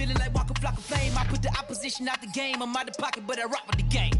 feeling like walking flock of flame. I put the opposition out the game. I'm out the pocket, but I rock with the game.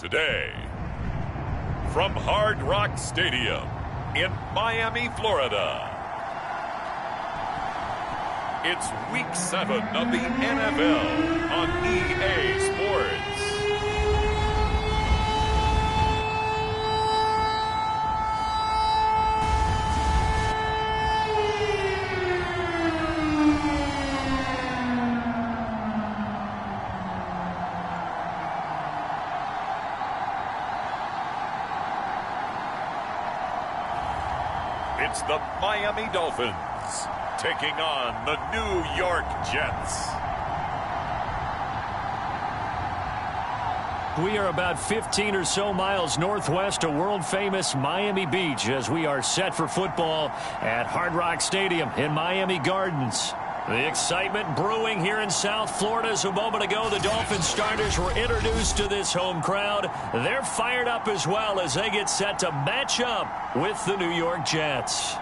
today. From Hard Rock Stadium in Miami, Florida, it's Week 7 of the NFL on EA Sports. It's the Miami Dolphins taking on the New York Jets. We are about 15 or so miles northwest of world-famous Miami Beach as we are set for football at Hard Rock Stadium in Miami Gardens. The excitement brewing here in South Florida as a moment ago the Dolphins starters were introduced to this home crowd. They're fired up as well as they get set to match up with the New York Jets.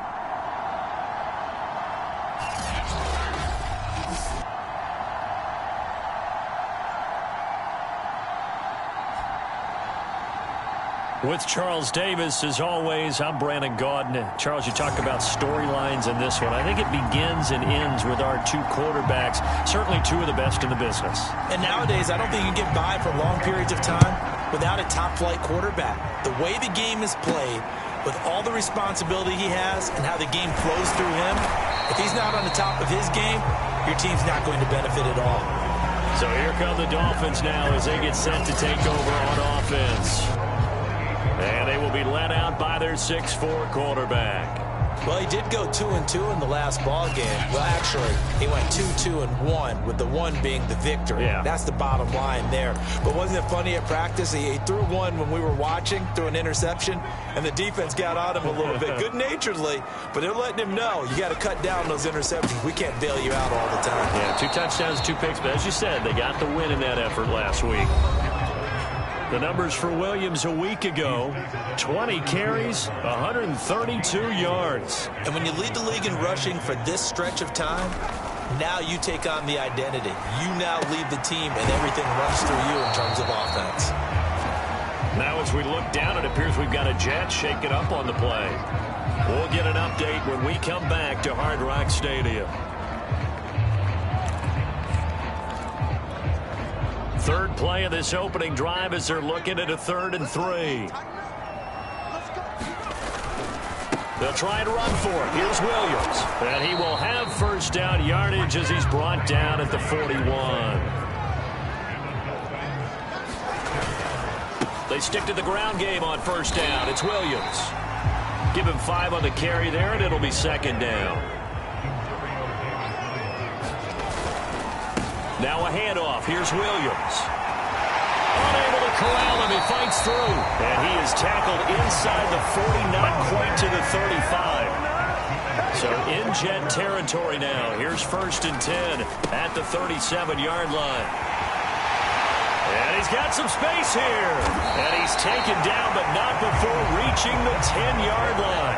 With Charles Davis, as always, I'm Brandon Gaudin. Charles, you talk about storylines in this one. I think it begins and ends with our two quarterbacks, certainly two of the best in the business. And nowadays, I don't think you can get by for long periods of time without a top-flight quarterback. The way the game is played, with all the responsibility he has and how the game flows through him, if he's not on the top of his game, your team's not going to benefit at all. So here come the Dolphins now as they get set to take over on offense. And they will be led out by their 6'4" quarterback. Well, he did go 2-2 in the last ball game. Well, actually, he went 2-2-1, with the one being the victory. Yeah. That's the bottom line there. But wasn't it funny at practice? He threw one when we were watching, threw an interception, and the defense got on him a little bit, good-naturedly. But they're letting him know, you got to cut down those interceptions. We can't bail you out all the time. Yeah, 2 touchdowns, 2 picks. But as you said, they got the win in that effort last week. The numbers for Williams a week ago, 20 carries, 132 yards. And when you lead the league in rushing for this stretch of time, now you take on the identity. You now lead the team and everything runs through you in terms of offense. Now as we look down, it appears we've got a Jet shaking up on the play. We'll get an update when we come back to Hard Rock Stadium. Third play of this opening drive as they're looking at a 3rd and 3. They'll try and run for it. Here's Williams. And he will have first down yardage as he's brought down at the 41. They stick to the ground game on first down. It's Williams. Give him 5 on the carry there, and it'll be 2nd down. Now a handoff. Here's Williams. Unable to corral him. He fights through. And he is tackled inside the 40, not quite to the 35. So in Jet territory now. Here's 1st and 10 at the 37-yard line. And he's got some space here. And he's taken down, but not before reaching the 10-yard line.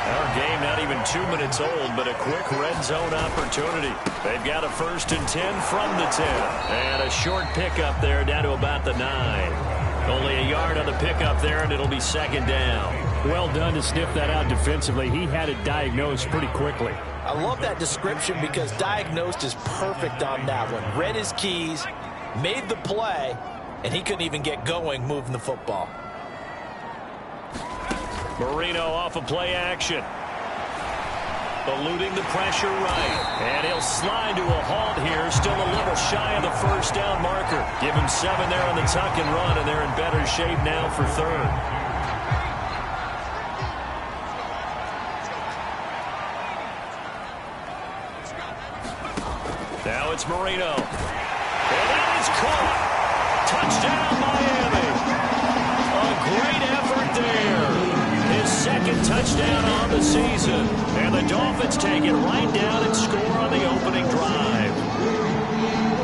Our game not even 2 minutes old, but a quick red zone opportunity. They've got a 1st and 10 from the 10. And a short pickup there down to about the 9. Only a yard on the pickup there, and it'll be 2nd down. Well done to sniff that out defensively. He had it diagnosed pretty quickly. I love that description because diagnosed is perfect on that one. Read his keys, made the play, and he couldn't even get going moving the football. Marino off of play action. Eluding the pressure right. And he'll slide to a halt here. Still a little shy of the first down marker. Give him 7 there on the tuck and run, and they're in better shape now for 3rd. Now it's Marino. And that is caught. Touchdown, Miami. A great effort there. His 2nd touchdown on the season. And the Dolphins take it right down and score on the opening drive.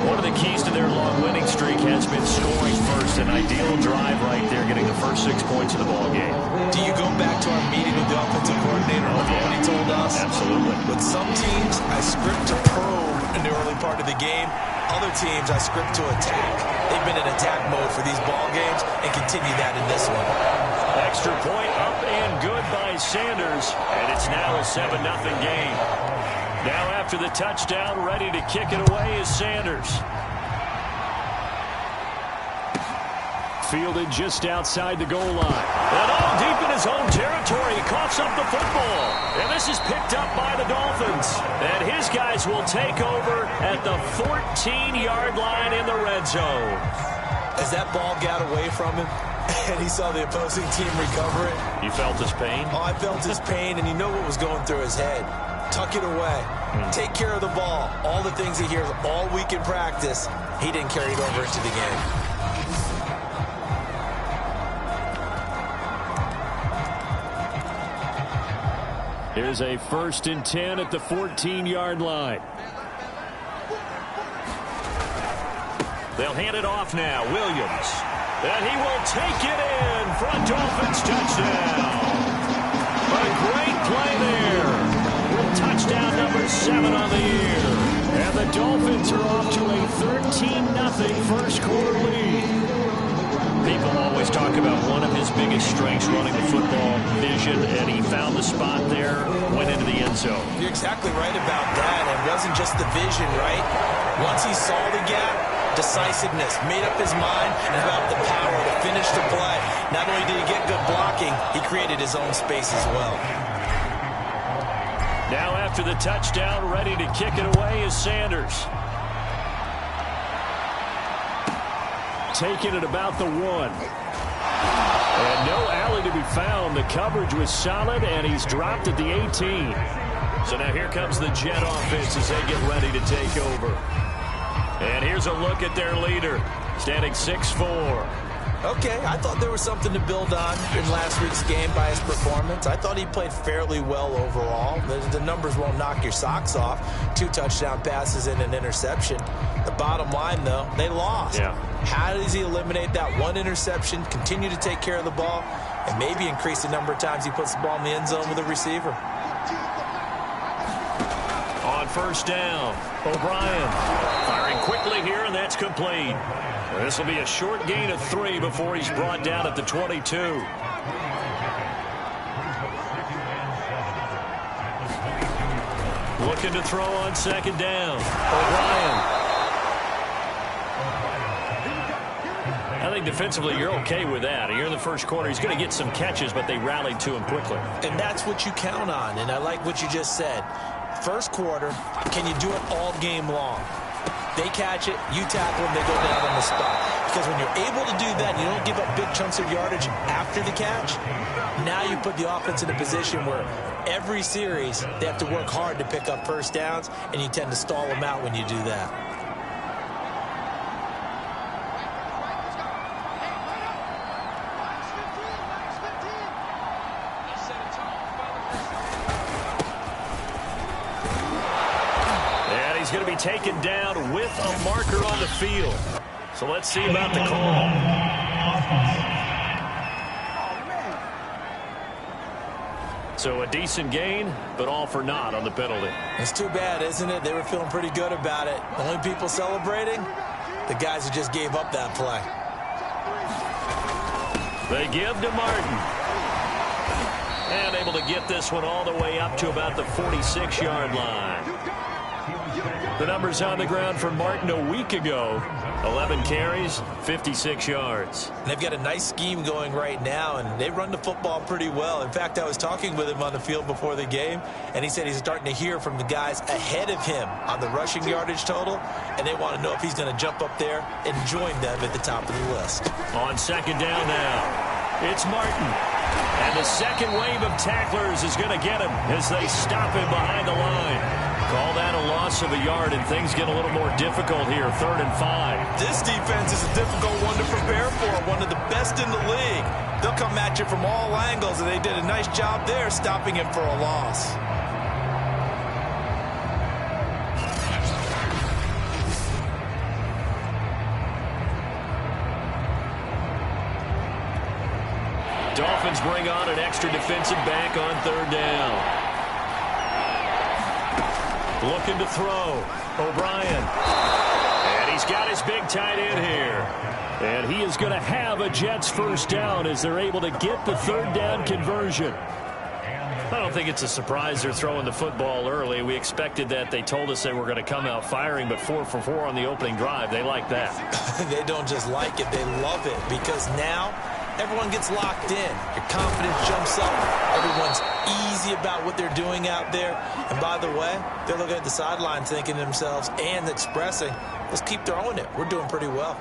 One of the keys to their long winning streak has been scoring first. An ideal drive right there, getting the first 6 points of the ball game. Do you go back to our meeting with the offensive coordinator? What he told us? Absolutely. With some teams, I script to probe in the early part of the game. Other teams I script to attack. They've been in attack mode for these ball games and continue that in this one. Extra point up and good by Sanders, and it's now a 7-0 game. Now after the touchdown, ready to kick it away is Sanders. Fielded just outside the goal line. And all deep in his own territory, he coughs up the football. And this is picked up by the Dolphins. And his guys will take over at the 14-yard line in the red zone. As that ball got away from him, and he saw the opposing team recover it. You felt his pain? Oh, I felt his pain, and you know what was going through his head. Tuck it away. Take care of the ball. All the things he hears all week in practice, he didn't carry it over into the game. Here's a 1st and 10 at the 14-yard line. They'll hand it off now. Williams. And he will take it in for a Dolphins touchdown. A great play there. With touchdown number 7 on the year. And the Dolphins are off to a 13-0 first quarter lead. People always talk about one of his biggest strengths, running the football, vision, and he found the spot there, went into the end zone. You're exactly right about that. It wasn't just the vision, right? Once he saw the gap, decisiveness, made up his mind, and about the power to finish the play. Not only did he get good blocking, he created his own space as well. Now after the touchdown, ready to kick it away is Sanders. Taking it about the 1. And no alley to be found. The coverage was solid, and he's dropped at the 18. So now here comes the Jet offense as they get ready to take over. And here's a look at their leader, standing 6'4". Okay, I thought there was something to build on in last week's game by his performance. I thought he played fairly well overall. The numbers won't knock your socks off. 2 touchdown passes and an interception. The bottom line, though, they lost. Yeah. How does he eliminate that 1 interception, continue to take care of the ball, and maybe increase the number of times he puts the ball in the end zone with a receiver? On 1st down, O'Brien firing quickly here, and that's complete. This will be a short gain of 3 before he's brought down at the 22. Looking to throw on 2nd down. O'Brien. I think defensively you're okay with that. You're in the first quarter. He's going to get some catches, but they rallied to him quickly. And that's what you count on, and I like what you just said. First quarter, can you do it all game long? They catch it, you tackle them, they go down on the spot. Because when you're able to do that, and you don't give up big chunks of yardage after the catch, now you put the offense in a position where every series they have to work hard to pick up 1st downs, and you tend to stall them out when you do that. He's going to be taken down with a marker on the field. So let's see about the call. So a decent gain, but all for naught on the penalty. It's too bad, isn't it? They were feeling pretty good about it. The only people celebrating, the guys who just gave up that play. They give to Martin. And able to get this one all the way up to about the 46-yard line. The numbers on the ground for Martin a week ago. 11 carries, 56 yards. They've got a nice scheme going right now, and they run the football pretty well. In fact, I was talking with him on the field before the game, and he said he's starting to hear from the guys ahead of him on the rushing yardage total, and they want to know if he's going to jump up there and join them at the top of the list. On 2nd down now, it's Martin. And the second wave of tacklers is going to get him as they stop him behind the line. Call that a loss of a yard, and things get a little more difficult here. 3rd and 5. This defense is a difficult one to prepare for, one of the best in the league. They'll come at you from all angles, and they did a nice job there stopping him for a loss. Dolphins bring on an extra defensive back on 3rd down. Looking to throw. O'Brien. And he's got his big tight end here. And he is going to have a Jets first down as they're able to get the third down conversion. I don't think it's a surprise they're throwing the football early. We expected that. They told us they were going to come out firing, but 4 for 4 on the opening drive. They like that. They don't just like it, they love it, because now everyone gets locked in. Your confidence jumps up. Everyone's easy about what they're doing out there. And by the way, they're looking at the sidelines thinking to themselves and expressing, let's keep throwing it. We're doing pretty well.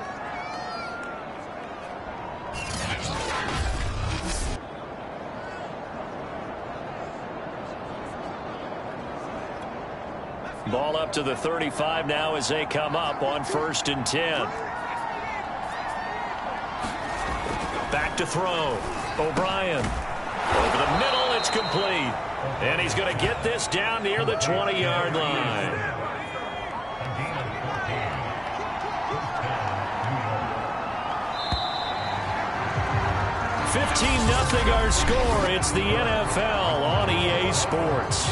Ball up to the 35 now as they come up on 1st and 10. Back to throw. O'Brien. Over the middle, it's complete. And he's going to get this down near the 20-yard line. $15-0 our score. It's the NFL on EA Sports.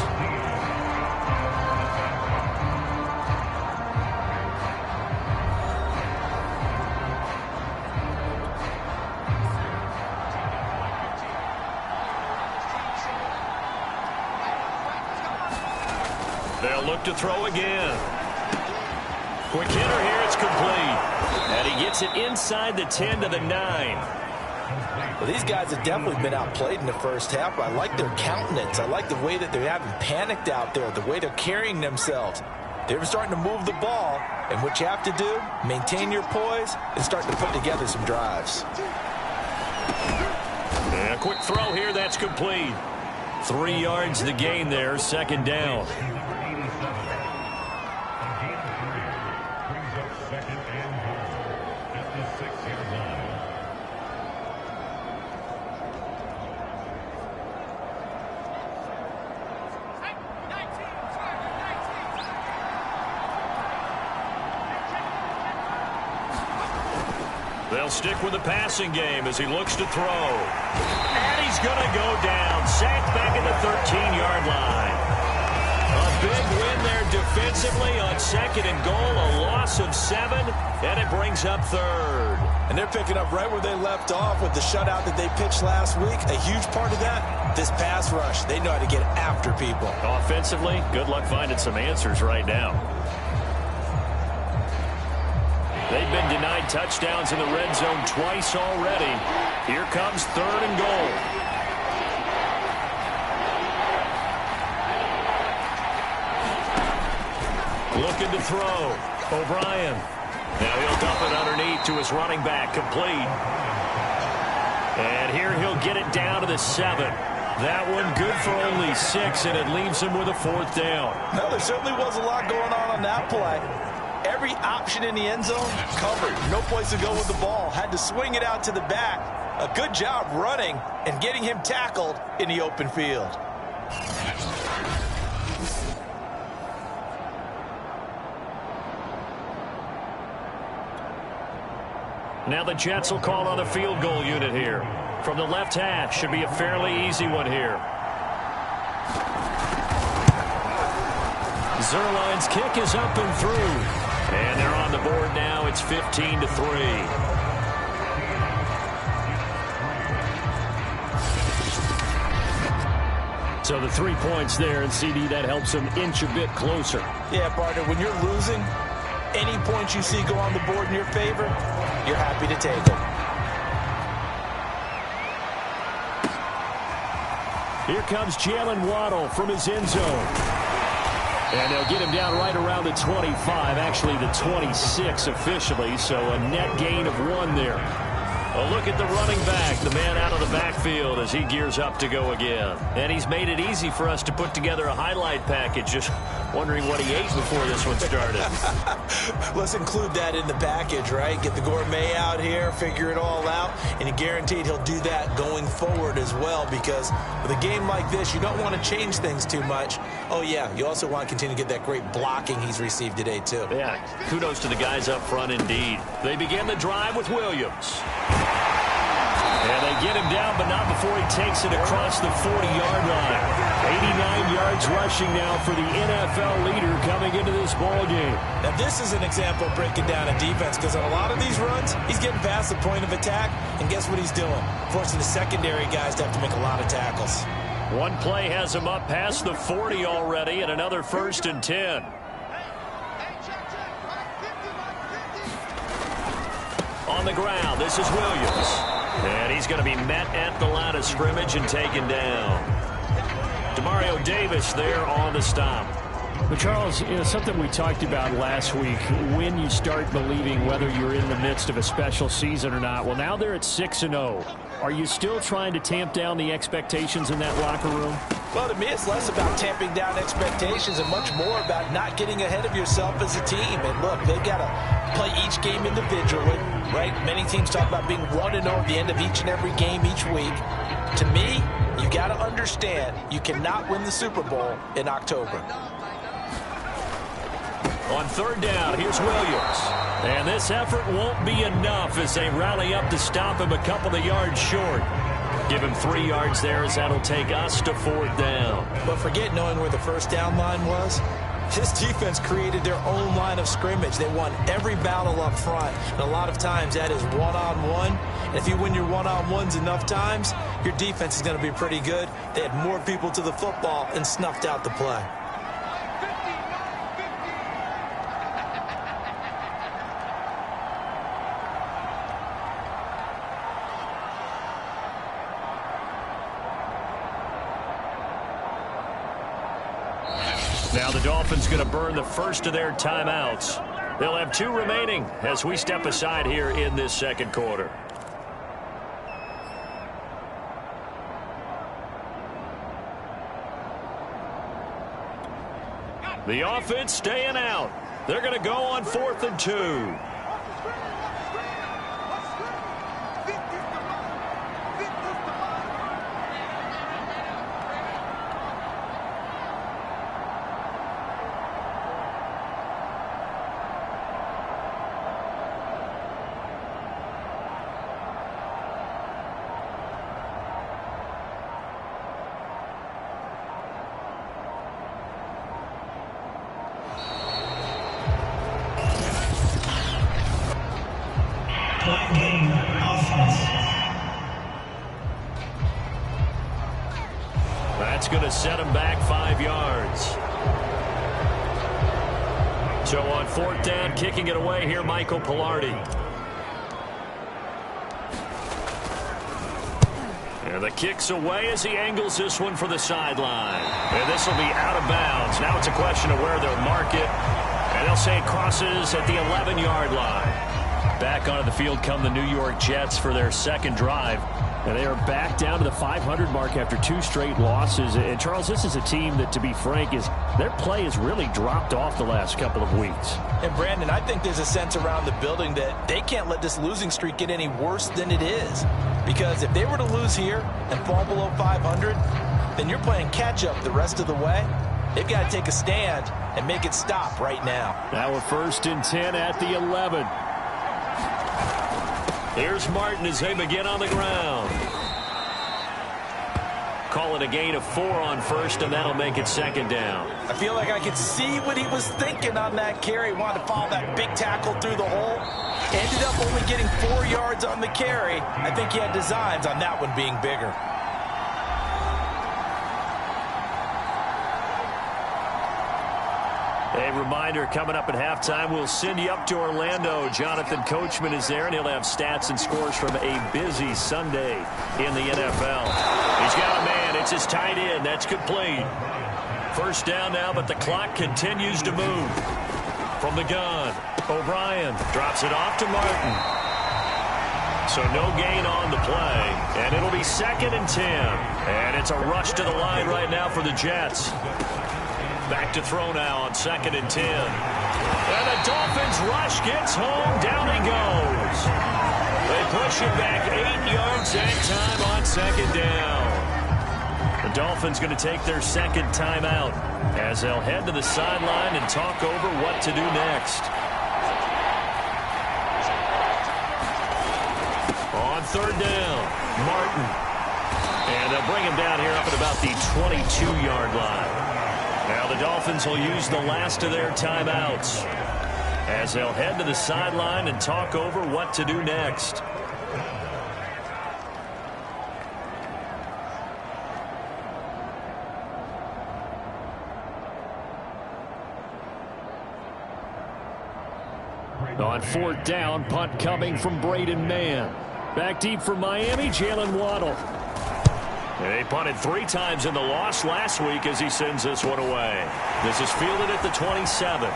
They'll look to throw again. Quick hitter here, it's complete. And he gets it inside the 10 to the 9. Well, these guys have definitely been outplayed in the first half. I like their countenance. I like the way that they haven't panicked out there, the way they're carrying themselves. They're starting to move the ball, and what you have to do, maintain your poise and start to put together some drives. And a quick throw here, that's complete. 3 yards the gain there, 2nd down. They'll stick with the passing game as he looks to throw. And he's going to go down. Sacked back at the 13-yard line. A big win there defensively on 2nd and goal. A loss of 7, and it brings up 3rd. And they're picking up right where they left off with the shutout that they pitched last week. A huge part of that, this pass rush. They know how to get after people. Offensively, good luck finding some answers right now. They've been denied touchdowns in the red zone twice already. Here comes 3rd and goal. Looking to throw. O'Brien. Now he'll dump it underneath to his running back. Complete. And here he'll get it down to the 7. That one good for only 6, and it leaves him with a 4th down. No, there certainly was a lot going on that play. Every option in the end zone covered. No place to go with the ball. Had to swing it out to the back. A good job running and getting him tackled in the open field. Now the Jets will call on a field goal unit here. From the left hash, should be a fairly easy one here. Zerline's kick is up and through. And they're on the board now. It's 15-3. So the 3 points there, and CD, that helps them inch a bit closer. Yeah, partner, when you're losing, any points you see go on the board in your favor, you're happy to take them. Here comes Jalen Waddle from his end zone. And they'll get him down right around the 25, actually the 26 officially, so a net gain of 1 there. A look at the running back, the man out of the backfield as he gears up to go again. And he's made it easy for us to put together a highlight package. Just wondering what he ate before this one started. Let's include that in the package, right? Get the gourmet out here, figure it all out, and you're guaranteed he'll do that going forward as well, because with a game like this, you don't want to change things too much. Oh, yeah, you also want to continue to get that great blocking he's received today, too. Yeah, kudos to the guys up front indeed. They begin the drive with Williams. And they get him down, but not before he takes it across the 40-yard line. 89 yards rushing now for the NFL leader coming into this ball game. Now, this is an example of breaking down a defense, because on a lot of these runs, he's getting past the point of attack, and guess what he's doing? Forcing the secondary guys to have to make a lot of tackles. One play has him up past the 40 already, and another 1st and 10. On the ground, this is Williams. And he's going to be met at the line of scrimmage and taken down. Demario Davis there on the stop. But, Charles, something we talked about last week, when you start believing whether you're in the midst of a special season or not. Well, now they're at 6-0. Are you still trying to tamp down the expectations in that locker room? Well, to me, it's less about tamping down expectations and much more about not getting ahead of yourself as a team. And, look, they've got to play each game individually, right? Many teams talk about being 1-0 at the end of each and every game each week. To me, you got to understand you cannot win the Super Bowl in October. On 3rd down, here's Williams. And this effort won't be enough as they rally up to stop him a couple of yards short. Give him 3 yards there as that'll take us to 4th down. But forget knowing where the first down line was. This defense created their own line of scrimmage. They won every battle up front. And a lot of times that is one-on-one. And if you win your one-on-ones enough times, your defense is going to be pretty good. They had more people to the football and snuffed out the play. Now the Dolphins going to burn the first of their timeouts. They'll have 2 remaining as we step aside here in this 2nd quarter. The offense staying out. They're going to go on 4th and 2. That's going to set him back 5 yards. So on 4th down, kicking it away here, Michael Pilardi. And the kick's away as he angles this one for the sideline. And this will be out of bounds. Now it's a question of where they'll mark it. And they'll say it crosses at the 11-yard line. Back onto the field come the New York Jets for their 2nd drive. And they are back down to the 500 mark after 2 straight losses. And, Charles, this is a team that, to be frank, their play has really dropped off the last couple of weeks. And, Brandon, I think there's a sense around the building that they can't let this losing streak get any worse than it is. Because if they were to lose here and fall below 500, then you're playing catch-up the rest of the way. They've got to take a stand and make it stop right now. Now a 1st and 10 at the 11. Here's Martin as they begin on the ground. Call it a gain of 4 on 1st, and that'll make it 2nd down. I feel like I could see what he was thinking on that carry. Wanted to follow that big tackle through the hole. Ended up only getting 4 yards on the carry. I think he had designs on that one being bigger. A reminder, coming up at halftime, we'll send you up to Orlando. Jonathan Coachman is there, and he'll have stats and scores from a busy Sunday in the NFL. He's got a man. It's his tight end. That's complete. 1st down now, but the clock continues to move. From the gun, O'Brien drops it off to Martin. So no gain on the play, and it'll be 2nd and 10. And it's a rush to the line right now for the Jets. Back to throw now on 2nd and 10. And the Dolphins rush gets home. Down he goes. They push him back 8 yards that time on 2nd down. The Dolphins going to take their 2nd timeout as they'll head to the sideline and talk over what to do next. On third down. Martin. And they'll bring him down here up at about the 22-yard line. Now the Dolphins will use the last of their timeouts as they'll head to the sideline and talk over what to do next. On fourth down, punt coming from Braden Mann. Back deep for Miami, Jalen Waddle. They punted 3 times in the loss last week as he sends this one away. This is fielded at the 27.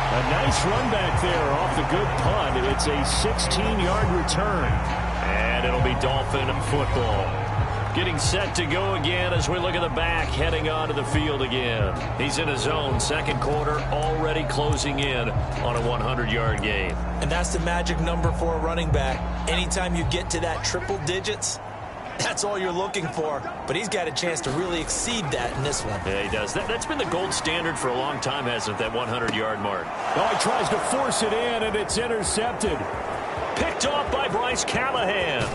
A nice run back there off the good punt. It's a 16-yard return. And it'll be Dolphin football. Getting set to go again as we look at the back, heading onto the field again. He's in his own second quarter, already closing in on a 100-yard game. And that's the magic number for a running back. Anytime you get to that triple digits, that's all you're looking for. But he's got a chance to really exceed that in this one. Yeah, he does. That's been the gold standard for a long time, hasn't it, that 100-yard mark? Oh, he tries to force it in, and it's intercepted. Picked off by Bryce Callahan.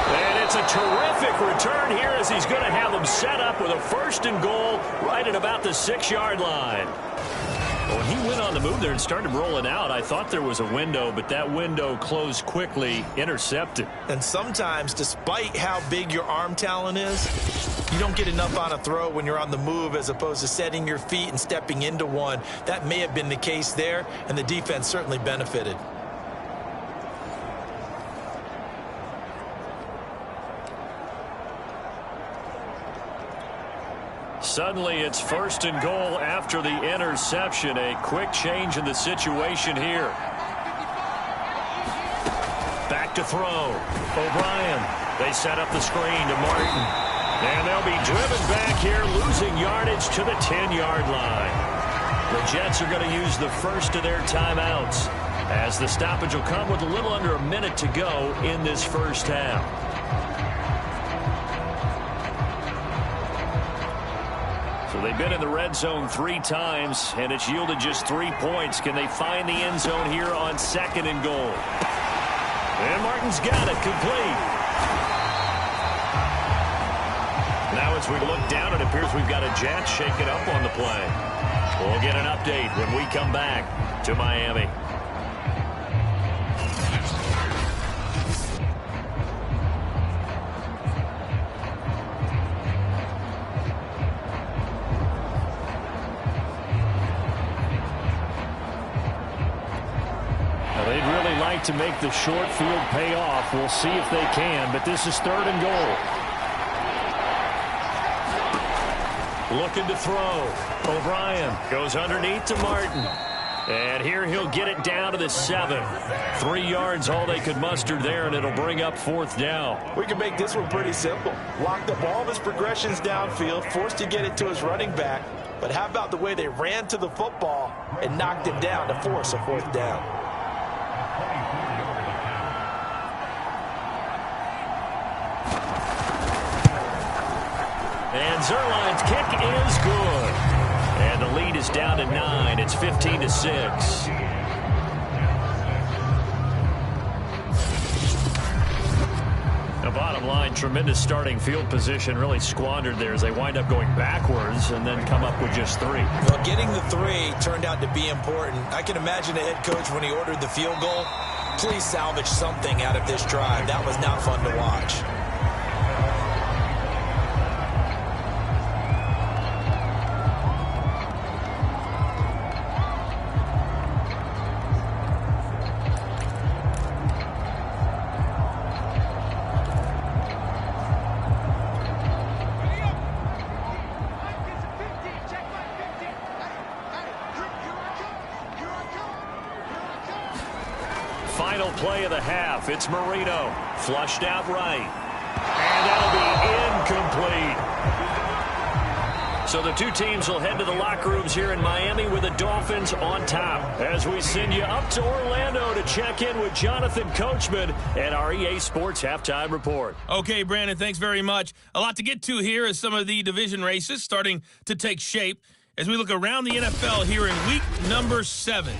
And it's a terrific return here as he's going to have them set up with a 1st and goal right at about the 6-yard line. When he went on the move there and started rolling out, I thought there was a window, but that window closed quickly, intercepted. And sometimes, despite how big your arm talent is, you don't get enough on a throw when you're on the move as opposed to setting your feet and stepping into one. That may have been the case there, and the defense certainly benefited. Suddenly, it's 1st and goal after the interception. A quick change in the situation here. Back to throw. O'Brien. They set up the screen to Martin. And they'll be driven back here, losing yardage to the 10-yard line. The Jets are going to use the first of their timeouts as the stoppage will come with a little under a minute to go in this first half. So they've been in the red zone 3 times, and it's yielded just 3 points. Can they find the end zone here on 2nd and goal? And Martin's got it complete. Now as we look down, it appears we've got a Jets shaking up on the play. We'll get an update when we come back to Miami. To make the short field pay off. We'll see if they can, but this is 3rd and goal. Looking to throw. O'Brien goes underneath to Martin. And here he'll get it down to the 7. 3 yards all they could muster there, and it'll bring up 4th down. We can make this one pretty simple. Locked up all of his progressions downfield, forced to get it to his running back. But how about the way they ran to the football and knocked him down to force a 4th down? And Zerline's kick is good. And the lead is down to 9. It's 15-6. The bottom line, tremendous starting field position, really squandered there as they wind up going backwards and then come up with just 3. Well, getting the 3 turned out to be important. I can imagine the head coach when he ordered the field goal. Please salvage something out of this drive. That was not fun to watch. Final play of the half. It's Marino. Flushed out right. And that'll be incomplete. So the 2 teams will head to the locker rooms here in Miami with the Dolphins on top. As we send you up to Orlando to check in with Jonathan Coachman at our EA Sports Halftime Report. Okay, Brandon, thanks very much. A lot to get to here as some of the division races starting to take shape as we look around the NFL here in week number 7.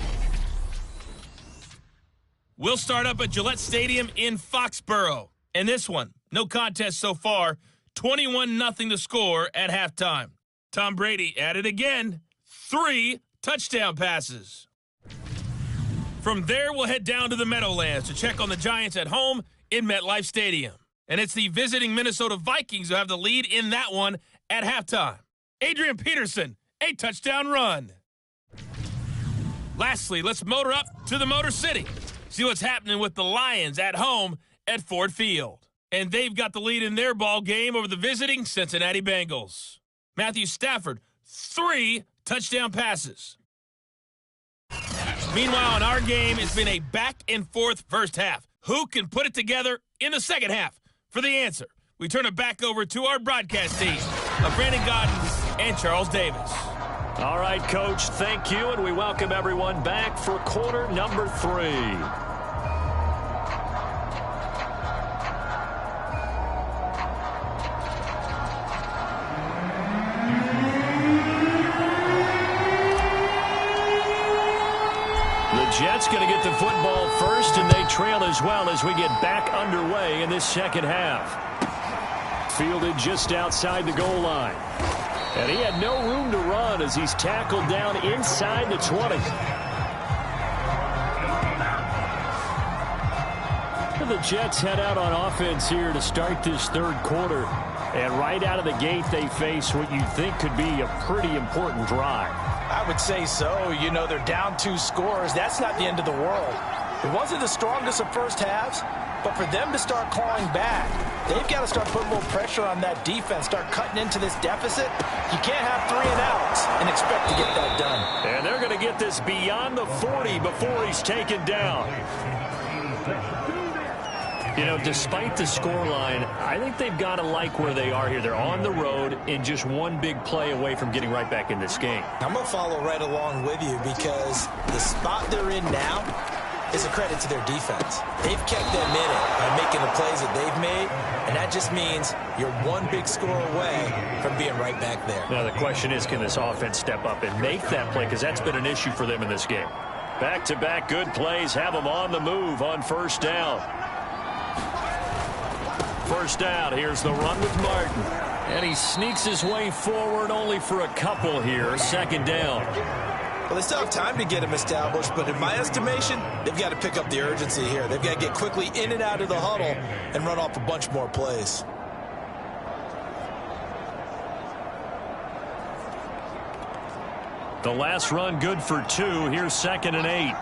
will start up at Gillette Stadium in Foxborough. And this one, no contest so far, 21-0 to score at halftime. Tom Brady at it again, 3 touchdown passes. From there, we'll head down to the Meadowlands to check on the Giants at home in MetLife Stadium. And it's the visiting Minnesota Vikings who have the lead in that one at halftime. Adrian Peterson, a touchdown run. Lastly, let's motor up to the Motor City. See what's happening with the Lions at home at Ford Field. And they've got the lead in their ball game over the visiting Cincinnati Bengals. Matthew Stafford, 3 touchdown passes. Meanwhile, in our game, it's been a back-and-forth first half. Who can put it together in the second half? For the answer, we turn it back over to our broadcast team of Brandon Gaudin and Charles Davis. All right, Coach, thank you, and we welcome everyone back for quarter number 3. The Jets going to get the football first, and they trail as well as we get back underway in this second half. Fielded just outside the goal line. And he had no room to run as he's tackled down inside the 20. The Jets head out on offense here to start this third quarter. And right out of the gate, they face what you think could be a pretty important drive. I would say so. You know, they're down 2 scores. That's not the end of the world. It wasn't the strongest of first halves, but for them to start clawing back, they've got to start putting more pressure on that defense, start cutting into this deficit. You can't have 3 and outs and expect to get that done. And they're going to get this beyond the 40 before he's taken down. You know, despite the scoreline, I think they've got to like where they are here. They're on the road and just one big play away from getting right back in this game. I'm going to follow right along with you because the spot they're in now is a credit to their defense. They've kept them in it by making the plays that they've made, and that just means you're one big score away from being right back there. Now, the question is, can this offense step up and make that play? Because that's been an issue for them in this game. Back-to-back good plays have them on the move on first down. First down, here's the run with Martin. And he sneaks his way forward only for a couple here. Second down. Well, they still have time to get him established, but in my estimation, they've got to pick up the urgency here. They've got to get quickly in and out of the huddle and run off a bunch more plays. The last run good for 2. Here's 2nd and 8.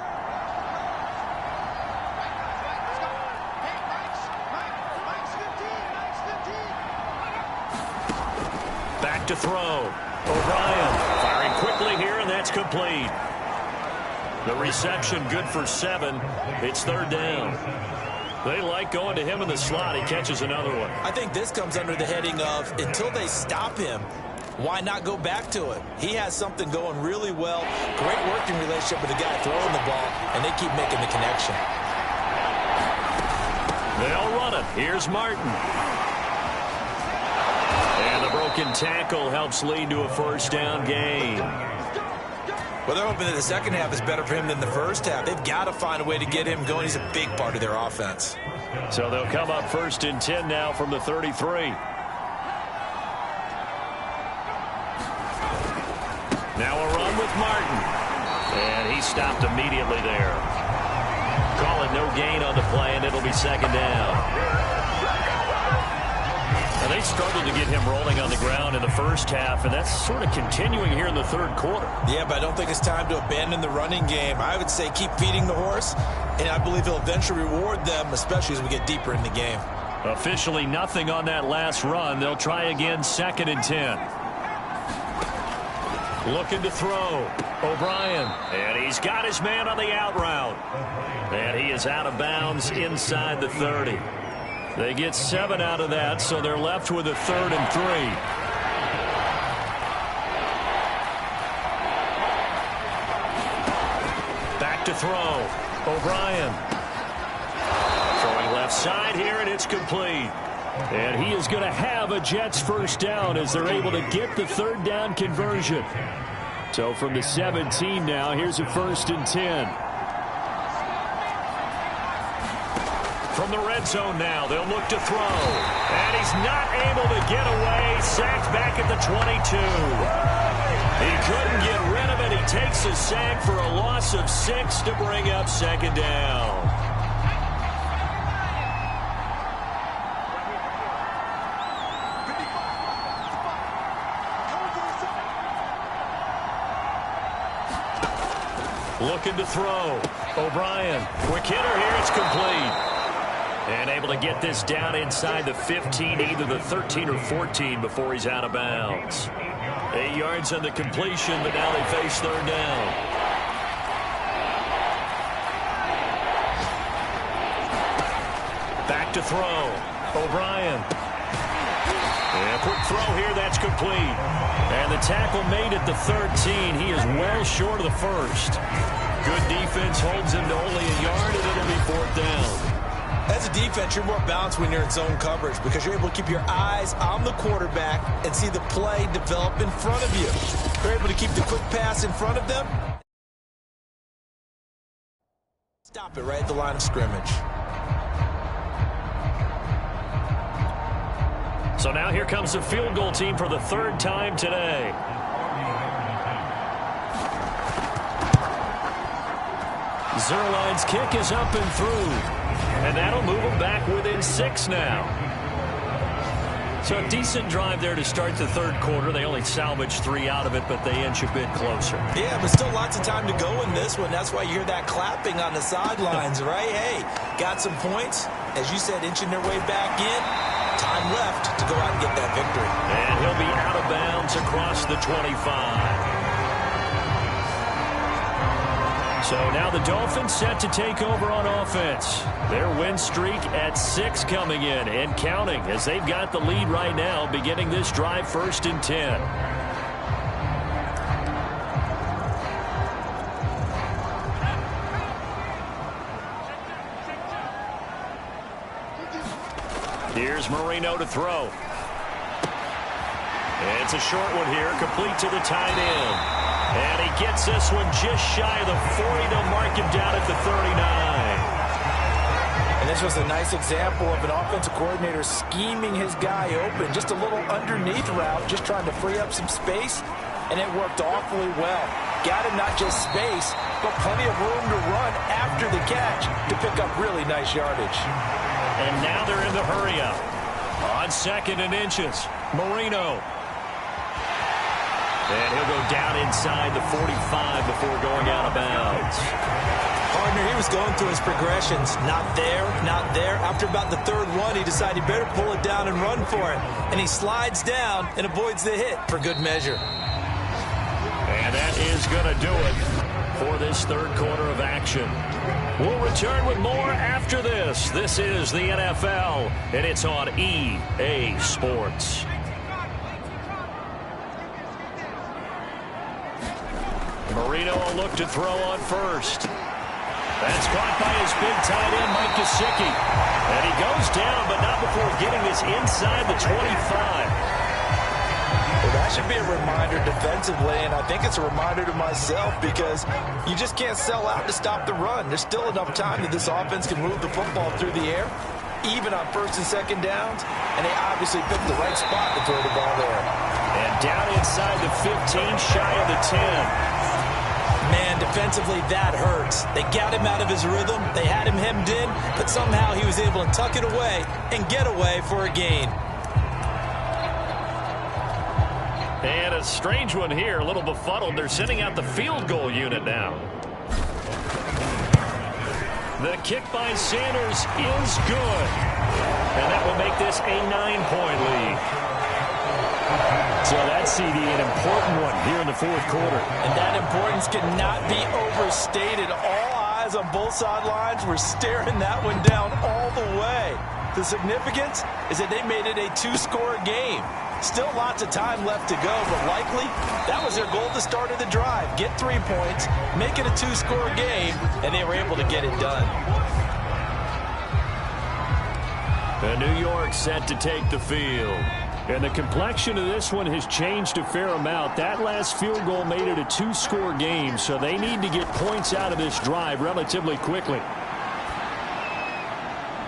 Back to throw. O'Brien firing quickly here, and that's complete. The reception good for 7. It's 3rd down. They like going to him in the slot. He catches another one. I think this comes under the heading of until they stop him, why not go back to it? He has something going really well. Great working relationship with the guy throwing the ball, and they keep making the connection. They'll run it. Here's Martin. And the broken tackle helps lead to a first down gain. Well, they're hoping that the second half is better for him than the first half. They've got to find a way to get him going. He's a big part of their offense. So they'll come up 1st and 10 now from the 33. Now a run with Martin. And he stopped immediately there. Call it no gain on the play, and it'll be 2nd down. And they struggled to get him rolling on the ground in the first half, and that's sort of continuing here in the third quarter. Yeah, but I don't think it's time to abandon the running game. I would say keep feeding the horse, and I believe he'll eventually reward them, especially as we get deeper in the game. Officially nothing on that last run. They'll try again, 2nd and 10. Looking to throw. O'Brien. And he's got his man on the out route. And he is out of bounds inside the 30. They get 7 out of that, so they're left with a 3rd and 3. Back to throw. O'Brien. Throwing left side here, and it's complete. And he is going to have a Jets first down as they're able to get the 3rd down conversion. So from the 17 now, here's a 1st and 10. From the red zone now, they'll look to throw. And he's not able to get away. Sacked back at the 22. He couldn't get rid of it. He takes a sack for a loss of 6 to bring up second down. Looking to throw. O'Brien. Quick hitter here. It's complete. And able to get this down inside the 15, either the 13 or 14 before he's out of bounds. 8 yards on the completion, but now they face third down. Back to throw. O'Brien. And a quick throw here. That's complete. And the tackle made at the 13. He is well short of the first. Good defense holds him to only a yard, and it'll be fourth down. As a defense, you're more balanced when you're in zone coverage because you're able to keep your eyes on the quarterback and see the play develop in front of you. You're able to keep the quick pass in front of them. Stop it right at the line of scrimmage. So now here comes the field goal team for the third time today. Zerline's kick is up and through. And that'll move them back within 6 now. So a decent drive there to start the third quarter. They only salvaged 3 out of it, but they inch a bit closer. Yeah, but still lots of time to go in this one. That's why you hear that clapping on the sidelines, right? Hey, got some points. As you said, inching their way back in. Time left to go out and get that victory. And he'll be out of bounds across the 25. So now the Dolphins set to take over on offense. Their win streak at 6 coming in and counting as they've got the lead right now beginning this drive 1st and 10. Here's Marino to throw. It's a short one here, complete to the tight end. And he gets this one just shy of the 40. They'll mark him down at the 39. And this was a nice example of an offensive coordinator scheming his guy open. Just a little underneath route, just trying to free up some space. And it worked awfully well. Got him not just space, but plenty of room to run after the catch to pick up really nice yardage. And now they're in the hurry up. On 2nd and inches, Marino. And he'll go down inside the 45 before going out of bounds. Partner, he was going through his progressions. Not there, not there. After about the 3rd one, he decided he better pull it down and run for it. And he slides down and avoids the hit for good measure. And that is going to do it for this third quarter of action. We'll return with more after this. This is the NFL, and it's on EA Sports. Marino will look to throw on first. That's caught by his big tight end, Mike Gesicki. And he goes down, but not before getting this inside the 25. Well, that should be a reminder defensively, and I think it's a reminder to myself because you just can't sell out to stop the run. There's still enough time that this offense can move the football through the air, even on 1st and 2nd downs, and they obviously picked the right spot to throw the ball there. And down inside the 15, shy of the 10. Man, defensively, that hurts. They got him out of his rhythm. They had him hemmed in, but somehow he was able to tuck it away and get away for a gain. And a strange one here, a little befuddled. They're sending out the field goal unit now. The kick by Sanders is good. And that will make this a 9-point lead. So that CD, an important one here in the 4th quarter. And that importance cannot be overstated. All eyes on both sidelines were staring that one down all the way. The significance is that they made it a 2-score game. Still lots of time left to go, but likely that was their goal at the start of the drive. Get 3 points, make it a 2-score game, and they were able to get it done. And New York set to take the field. And the complexion of this one has changed a fair amount. That last field goal made it a 2-score game, so they need to get points out of this drive relatively quickly.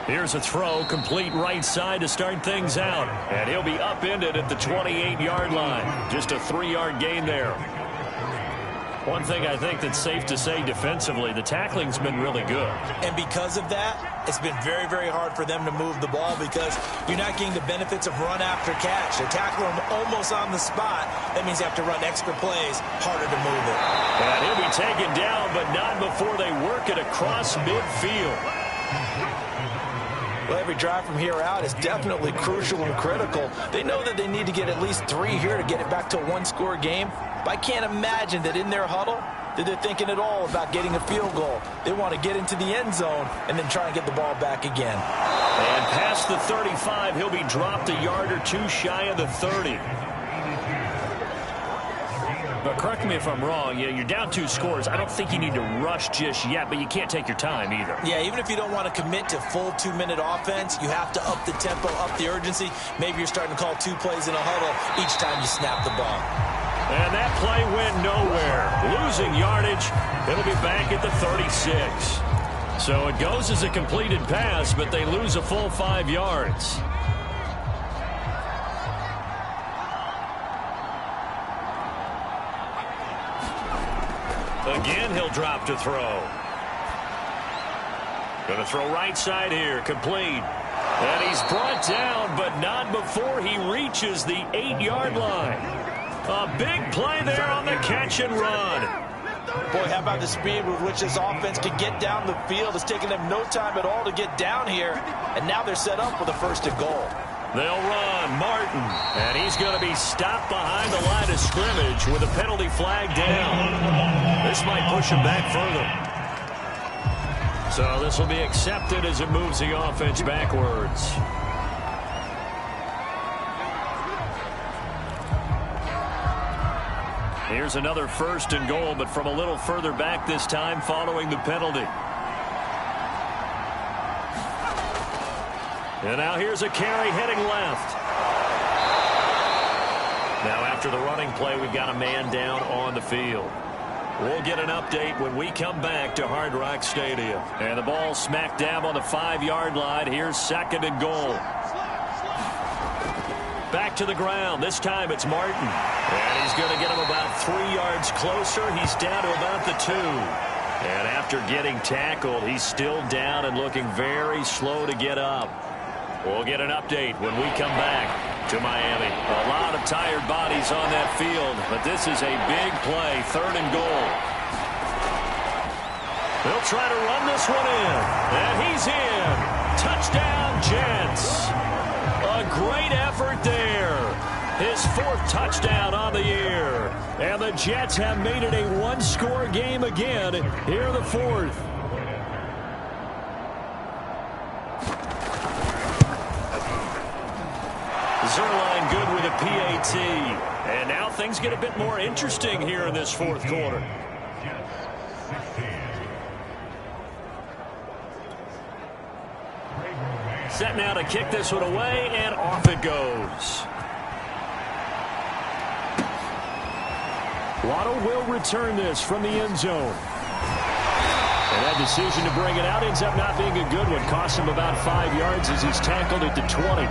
Here's a throw, complete right side to start things out. And he'll be upended at the 28-yard line. Just a 3-yard gain there. One thing I think that's safe to say defensively, the tackling's been really good. And because of that, it's been very, very hard for them to move the ball because you're not getting the benefits of run after catch. They're tackling them almost on the spot. That means you have to run extra plays, harder to move it. And he'll be taken down, but not before they work it across midfield. Well, every drive from here out is definitely crucial and critical. They know that they need to get at least 3 here to get it back to a one-score game. But I can't imagine that in their huddle that they're thinking at all about getting a field goal. They want to get into the end zone and then try and get the ball back again. And past the 35, he'll be dropped a yard or two shy of the 30. But correct me if I'm wrong, you're down 2 scores. I don't think you need to rush just yet, but you can't take your time either. Yeah, even if you don't want to commit to full 2-minute offense, you have to up the tempo, up the urgency. Maybe you're starting to call 2 plays in a huddle each time you snap the ball. And that play went nowhere. Losing yardage. It'll be back at the 36. So it goes as a completed pass, but they lose a full 5 yards. Again, he'll drop to throw. Going to throw right side here, complete. And he's brought down, but not before he reaches the 8-yard line. A big play there on the catch and run. Boy, how about the speed with which this offense can get down the field? It's taken them no time at all to get down here, and now they're set up with a 1st and goal. They'll run Martin, and he's going to be stopped behind the line of scrimmage with a penalty flag down. This might push him back further. So this will be accepted as it moves the offense backwards. Here's another 1st and goal, but from a little further back this time following the penalty. And now here's a carry heading left. Now after the running play, we've got a man down on the field. We'll get an update when we come back to Hard Rock Stadium. And the ball smack dab on the 5-yard line. Here's 2nd and goal. Back to the ground. This time it's Martin. And he's going to get him about 3 yards closer. He's down to about the 2. And after getting tackled, he's still down and looking very slow to get up. We'll get an update when we come back to Miami. A lot of tired bodies on that field, but this is a big play, 3rd and goal. They'll try to run this one in, and he's in. Touchdown, Jets. A great effort there. His 4th touchdown on the year. And the Jets have made it a 1-score game again here in the 4th. Zerline good with a PAT. And now things get a bit more interesting here in this 4th quarter. Set now to kick this one away, and off it goes. Waddle will return this from the end zone. And that decision to bring it out ends up not being a good one. Costs him about 5 yards as he's tackled at the 20.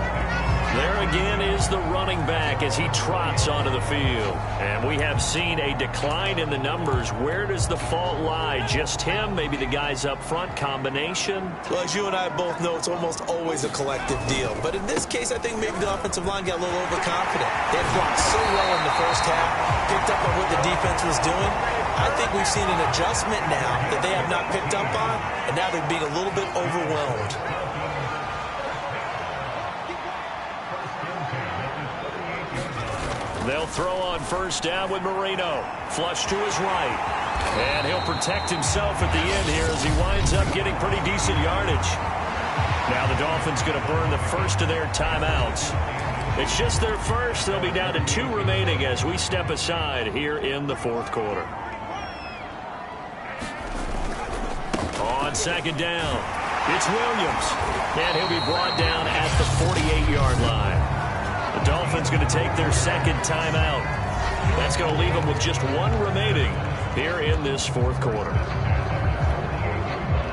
There again is the running back as he trots onto the field. And we have seen a decline in the numbers. Where does the fault lie? Just him? Maybe the guys up front? Combination? Well, as you and I both know, it's almost always a collective deal. But in this case, I think maybe the offensive line got a little overconfident. They had blocked so well in the 1st half, picked up on what the defense was doing. I think we've seen an adjustment now that they have not picked up on, and now they're being a little bit overwhelmed. They'll throw on 1st down with Marino. Flush to his right. And he'll protect himself at the end here as he winds up getting pretty decent yardage. Now the Dolphins going to burn the 1st of their timeouts. It's just their 1st. They'll be down to 2 remaining as we step aside here in the 4th quarter. On 2nd down, it's Williams. And he'll be brought down at the 48-yard line. The Dolphins going to take their 2nd timeout. That's going to leave them with just 1 remaining here in this 4th quarter.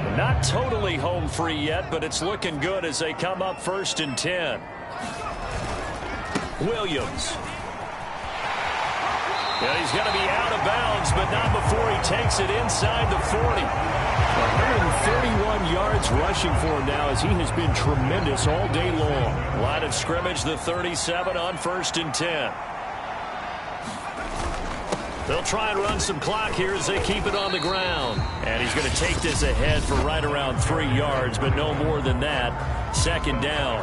And Not totally home free yet, but it's looking good as they come up 1st and 10. Williams. And he's going to be out of bounds, but not before he takes it inside the 40. 131 yards rushing for him now as he has been tremendous all day long. Line of scrimmage, the 37 on 1st and 10. They'll try and run some clock here as they keep it on the ground. And he's going to take this ahead for right around 3 yards, but no more than that. 2nd down.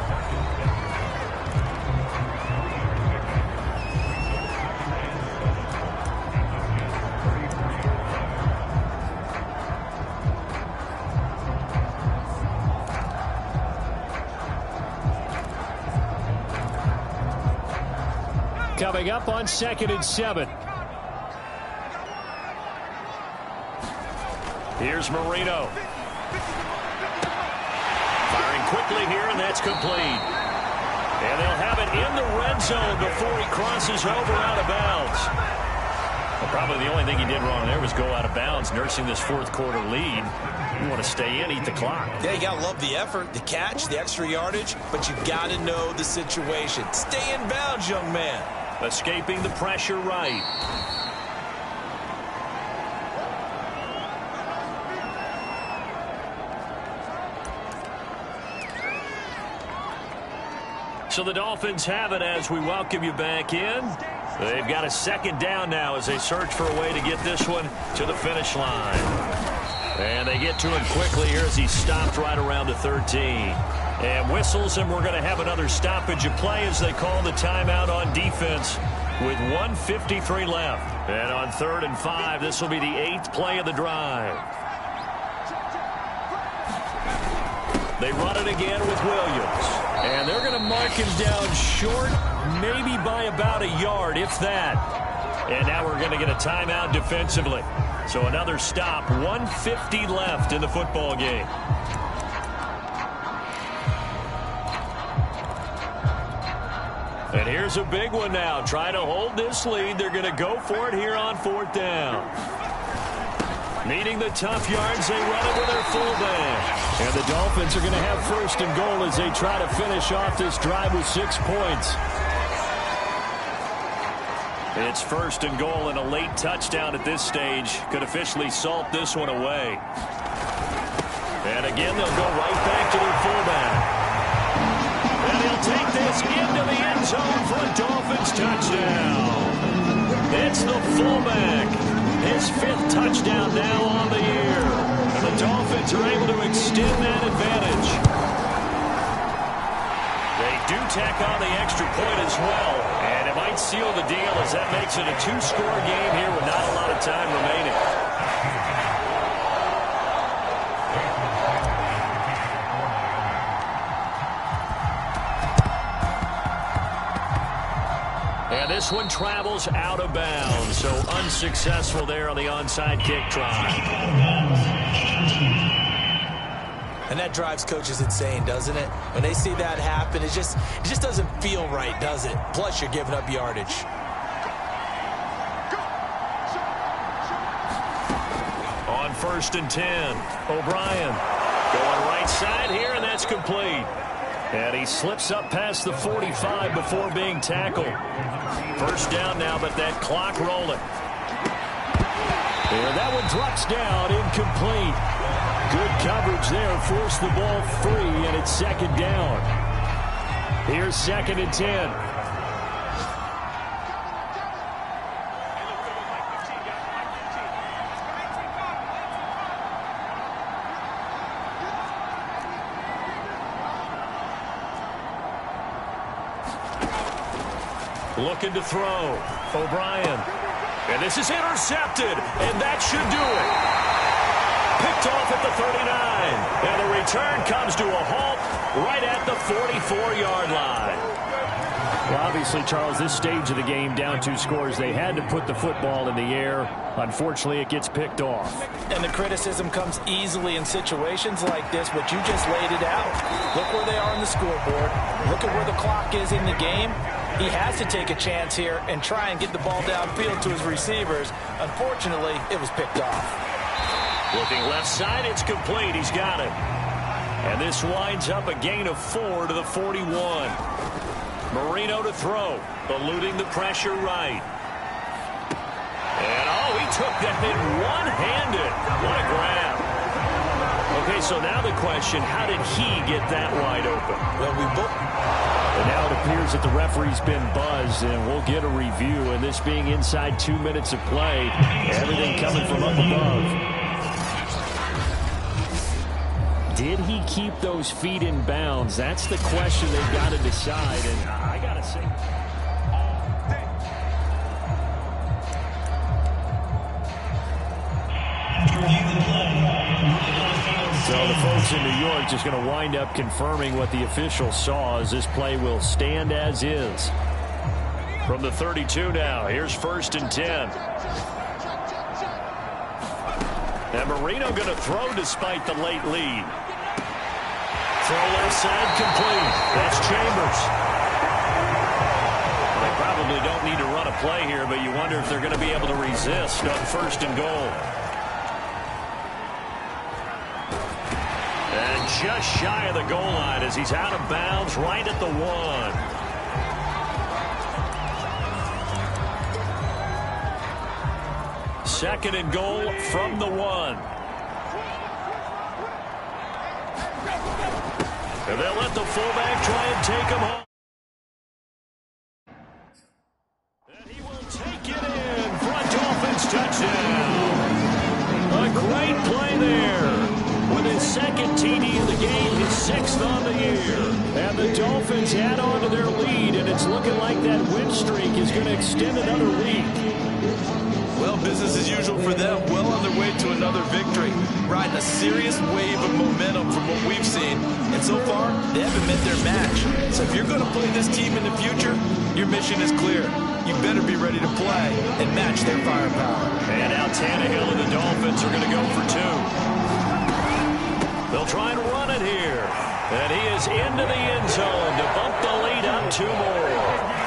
Coming up on 2nd and 7. Here's Marino. Firing quickly here, and that's complete. And they'll have it in the red zone before he crosses over out of bounds. Well, probably the only thing he did wrong there was go out of bounds, nursing this 4th quarter lead. You want to stay in, eat the clock. Yeah, you got to love the effort, the catch, the extra yardage, but you got to know the situation. Stay in bounds, young man. Escaping the pressure right. So the Dolphins have it as we welcome you back in. They've got a 2nd down now as they search for a way to get this one to the finish line. And they get to him quickly here as he stopped right around the 13. And whistles, and we're going to have another stoppage of play as they call the timeout on defense with 1:53 left. And on 3rd and 5, this will be the 8th play of the drive. They run it again with Williams. And they're going to mark him down short, maybe by about a yard, if that. And now we're going to get a timeout defensively. So another stop, 1:50 left in the football game. And here's a big one now. Trying to hold this lead. They're going to go for it here on 4th down. Needing the tough yards, they run it with their fullback. And the Dolphins are going to have 1st and goal as they try to finish off this drive with 6 points. It's 1st and goal, and a late touchdown at this stage could officially salt this one away. And again, they'll go right back to their fullback. And he'll take this into the end zone for a Dolphins touchdown. It's the fullback. His 5th touchdown now on the year. And the Dolphins are able to extend that advantage. They do tack on the extra point as well. And it might seal the deal as that makes it a 2-score game here with not a lot of time remaining. And this one travels out of bounds, so unsuccessful there on the onside kick try. And that drives coaches insane, doesn't it? When they see that happen, it just doesn't feel right, does it? Plus, you're giving up yardage. On 1st and 10, O'Brien going right side here, and that's complete. And he slips up past the 45 before being tackled. 1st down now, but that clock rolling. And that one drops down, incomplete. Good coverage there, forced the ball free, and it's 2nd down. Here's 2nd and 10. Looking to throw. O'Brien. And this is intercepted, and that should do it. Picked off at the 39. And the return comes to a halt right at the 44-yard line. Well, obviously, Charles, this stage of the game, down 2 scores, they had to put the football in the air. Unfortunately, it gets picked off. And the criticism comes easily in situations like this, but you just laid it out. Look where they are on the scoreboard. Look at where the clock is in the game. He has to take a chance here and try and get the ball downfield to his receivers. Unfortunately, it was picked off. Looking left side, it's complete. He's got it. And this winds up a gain of 4 to the 41. Marino to throw, eluding the pressure right. And, oh, he took that in one-handed. What a grab. Okay, so now the question, how did he get that wide open? Well, And now it appears that the referee's been buzzed, and we'll get a review. And this being inside 2 minutes of play, everything coming from up above. Did he keep those feet in bounds? That's the question they've got to decide, and I got to say. So the folks in New York just going to wind up confirming what the officials saw, as this play will stand as is. From the 32 now, here's 1st and 10. And Marino going to throw despite the late lead. Throw left side complete. That's Chambers. They probably don't need to run a play here, but you wonder if they're going to be able to resist on 1st and goal. And just shy of the goal line as he's out of bounds right at the 1. Second and goal from the 1. And they'll let the fullback try and take him home. And he will take it in for a Dolphins touchdown. A great play there. With his second TD of the game, his 6th on the year. And the Dolphins add on to their lead, and it's looking like that win streak is going to extend another week. Well, business as usual for them. Well on their way to another victory. Riding a serious wave of momentum from what we've seen. And so far, they haven't met their match. So if you're going to play this team in the future, your mission is clear. You better be ready to play and match their firepower. And now Tannehill and the Dolphins are going to go for 2. They'll try and run it here. And he is into the end zone to bump the lead up 2 more.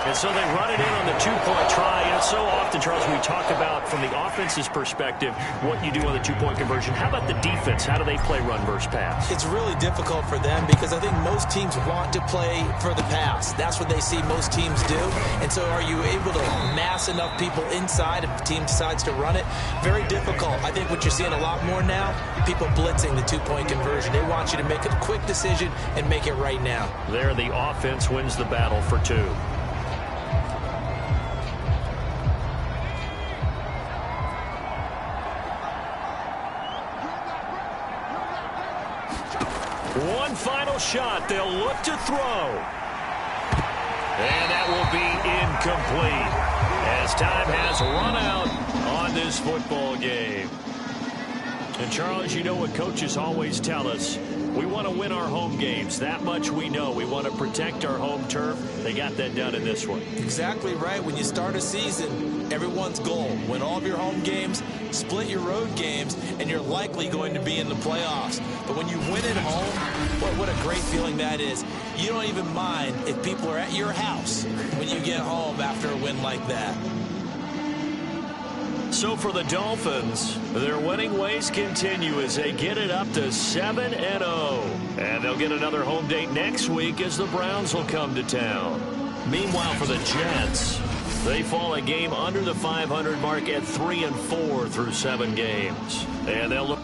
And so they run it in on the 2-point try. And so often, Charles, we talk about from the offense's perspective what you do on the 2-point conversion. How about the defense? How do they play run versus pass? It's really difficult for them because I think most teams want to play for the pass. That's what they see most teams do. And so are you able to mass enough people inside if the team decides to run it? Very difficult. I think what you're seeing a lot more now, people blitzing the 2-point conversion. They want you to make a quick decision and make it right now. There, the offense wins the battle for 2. One final shot. They'll look to throw. And that will be incomplete as time has run out on this football game. And, Charles, you know what coaches always tell us. We want to win our home games. That much we know. We want to protect our home turf. They got that done in this one. Exactly right. When you start a season, everyone's goal, win all of your home games, split your road games, and you're likely going to be in the playoffs. But when you win at home, what a great feeling that is. You don't even mind if people are at your house when you get home after a win like that. So for the Dolphins, their winning ways continue as they get it up to 7-0. And they'll get another home date next week as the Browns will come to town. Meanwhile, for the Jets, they fall a game under the 500 mark at 3-4 through 7 games. And they'll look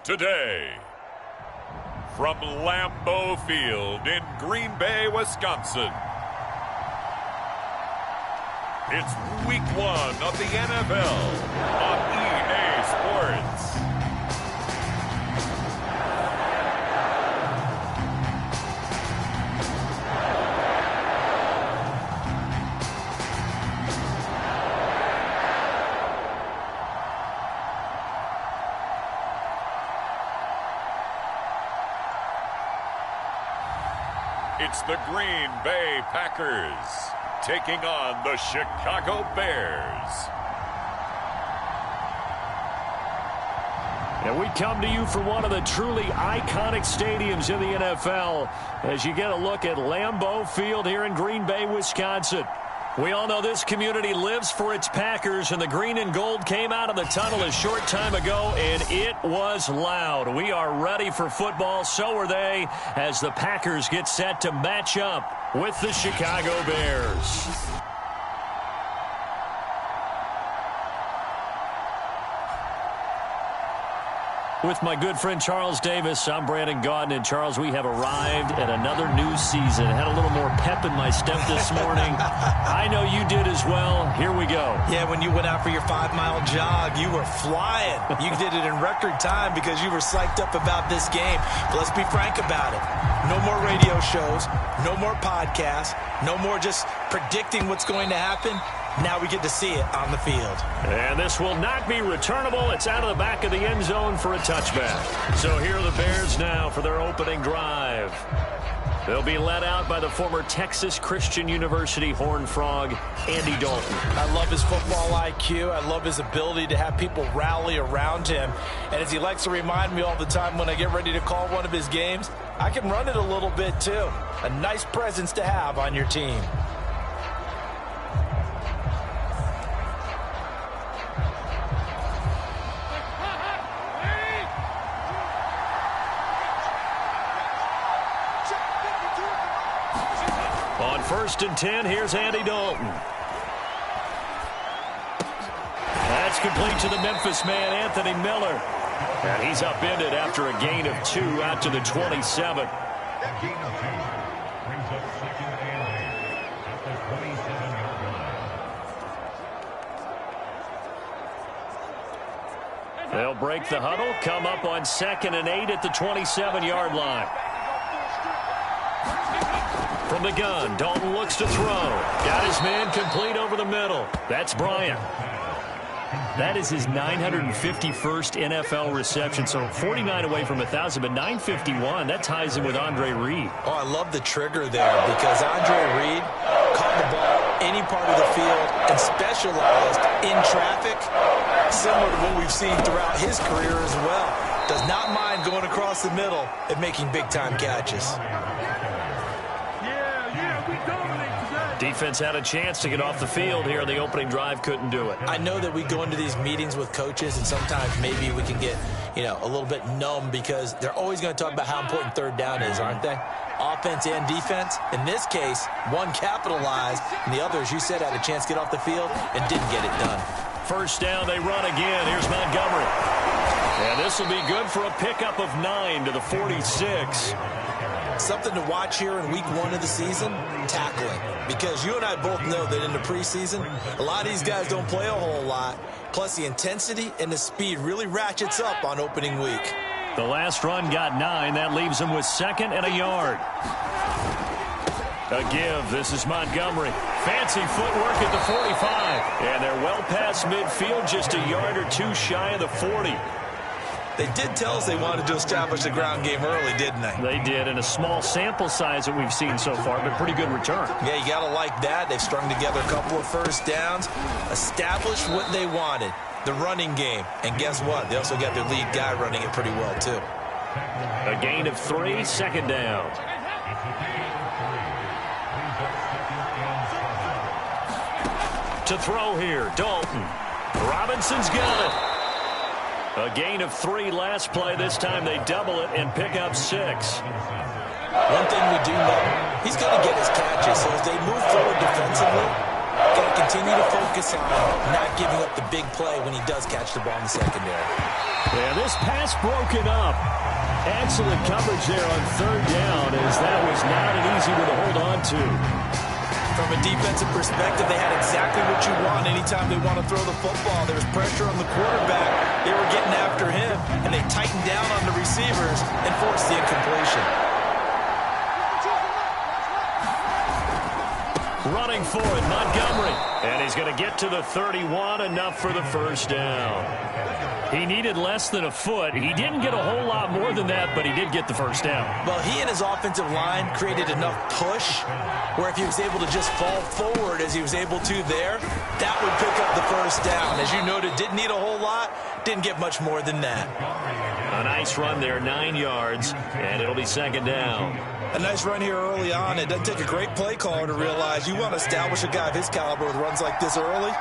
today. From Lambeau Field in Green Bay, Wisconsin, it's Week 1 of the NFL on EA Sports. It's the Green Bay Packers taking on the Chicago Bears. And we come to you from one of the truly iconic stadiums in the NFL as you get a look at Lambeau Field here in Green Bay, Wisconsin. We all know this community lives for its Packers, and the green and gold came out of the tunnel a short time ago, and it was loud. We are ready for football, so are they, as the Packers get set to match up with the Chicago Bears. With my good friend Charles Davis, I'm Brandon Gaudin. And Charles, we have arrived at another new season. Had a little more pep in my step this morning. I know you did as well. Here we go. Yeah, when you went out for your 5-mile jog, you were flying. You did it in record time because you were psyched up about this game. But let's be frank about it. No more radio shows, no more podcasts, no more just predicting what's going to happen. Now we get to see it on the field. And this will not be returnable. It's out of the back of the end zone for a touchback. So here are the Bears now for their opening drive. They'll be led out by the former Texas Christian University Horned Frog, Andy Dalton. I love his football IQ. I love his ability to have people rally around him. And as he likes to remind me all the time when I get ready to call one of his games, I can run it a little bit too. A nice presence to have on your team. On 1st and 10, here's Andy Dalton. That's complete to the Memphis man, Anthony Miller. And he's upended after a gain of 2 out to the 27. They'll break the huddle, come up on 2nd and 8 at the 27-yard line. From the gun, Dalton looks to throw. Got his man complete over the middle. That's Bryant. That is his 951st NFL reception, so 49 away from 1,000, but 951, that ties him with Andre Reed. Oh, I love the trigger there because Andre Reed caught the ball any part of the field and specialized in traffic, similar to what we've seen throughout his career as well. Does not mind going across the middle and making big-time catches. Defense had a chance to get off the field here. The opening drive couldn't do it. I know that we go into these meetings with coaches, and sometimes maybe we can get, a little bit numb because they're always going to talk about how important 3rd down is, aren't they? Offense and defense. In this case, one capitalized, and the other, as you said, had a chance to get off the field and didn't get it done. 1st down, they run again. Here's Montgomery. And this will be good for a pickup of 9 to the 46. Something to watch here in week 1 of the season, tackling. Because you and I both know that in the preseason, a lot of these guys don't play a whole lot. Plus, the intensity and the speed really ratchets up on opening week. The last run got 9. That leaves him with 2nd and a yard. A give. This is Montgomery. Fancy footwork at the 45. And they're well past midfield, just a yard or 2 shy of the 40. They did tell us they wanted to establish the ground game early, didn't they? They did, in a small sample size that we've seen so far, but pretty good return. Yeah, you got to like that. They've strung together a couple of 1st downs, established what they wanted, the running game. And guess what? They also got their lead guy running it pretty well, too. A gain of 3, 2nd down. To throw here, Dalton. Robinson's got it. A gain of 3 last play. This time they double it and pick up 6. One thing we do know, he's going to get his catches. So as they move forward defensively, got to continue to focus on not giving up the big play when he does catch the ball in the secondary. Yeah, this pass broken up. Excellent coverage there on third down, as that was not an easy one to hold on to. From a defensive perspective, they had exactly what you want anytime they want to throw the football. There was pressure on the quarterback. They were getting after him, and they tightened down on the receivers and forced the incompletion. Running for it, Montgomery. And he's going to get to the 31, enough for the first down. He needed less than a foot. He didn't get a whole lot more than that, but he did get the first down. Well, he and his offensive line created enough push where if he was able to just fall forward as he was able to there, that would pick up the first down. As you noted, didn't need a whole lot, didn't get much more than that. A nice run there, 9 yards, and it'll be second down. A nice run here early on. It doesn't take a great play caller to realize you want to establish a guy of his caliber with runs like this early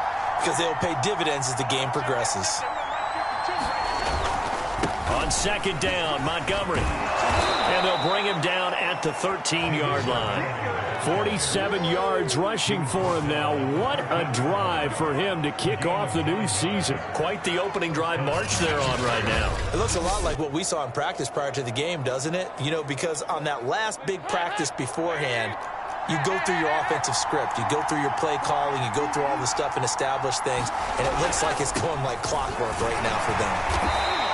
because they'll pay dividends as the game progresses. On second down, Montgomery. And they'll bring him down at the 13-yard line. 47 yards rushing for him now. What a drive for him to kick off the new season. Quite the opening drive march they're on right now. It looks a lot like what we saw in practice prior to the game, doesn't it? You know, because on that last big practice beforehand, you go through your offensive script. You go through your play calling. You go through all the stuff and establish things. And it looks like it's going like clockwork right now for them.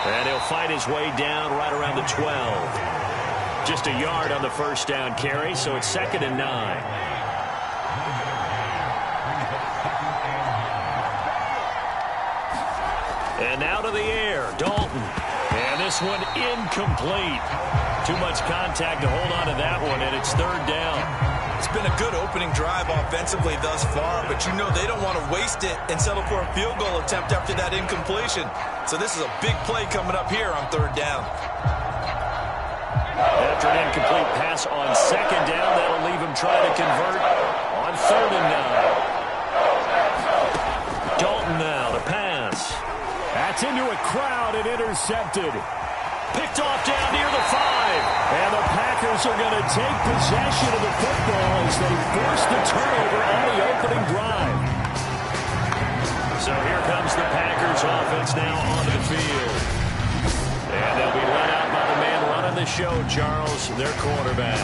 And he'll fight his way down right around the 12. Just a yard on the first down carry, so it's 2nd and 9. And now to the air, Dalton. And this one incomplete. Too much contact to hold on to that one, and it's 3rd down. It's been a good opening drive offensively thus far, but you know they don't want to waste it and settle for a field goal attempt after that incompletion. So this is a big play coming up here on 3rd down. After an incomplete pass on 2nd down, that'll leave him trying to convert on 3rd and 9. Dalton now, the pass. That's into a crowd and intercepted. Picked off down near the 5. And the Packers are going to take possession of the football as they force the turnover on the opening drive. So here comes the Packers offense now onto the field. And they'll be let out by the man running the show, Charles, their quarterback.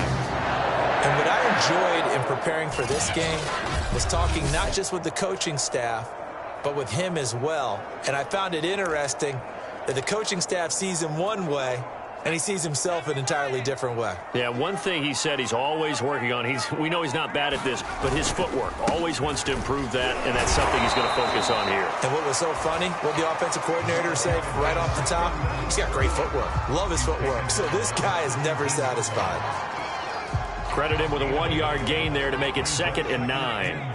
And what I enjoyed in preparing for this game was talking not just with the coaching staff, but with him as well. And I found it interesting that the coaching staff sees him one way, and he sees himself an entirely different way. Yeah, one thing he said he's always working on, we know he's not bad at this, but his footwork, always wants to improve that, and that's something he's going to focus on here. And what was so funny, what the offensive coordinator said right off the top, he's got great footwork. Love his footwork. So this guy is never satisfied. Credit him with a 1-yard gain there to make it 2nd and 9.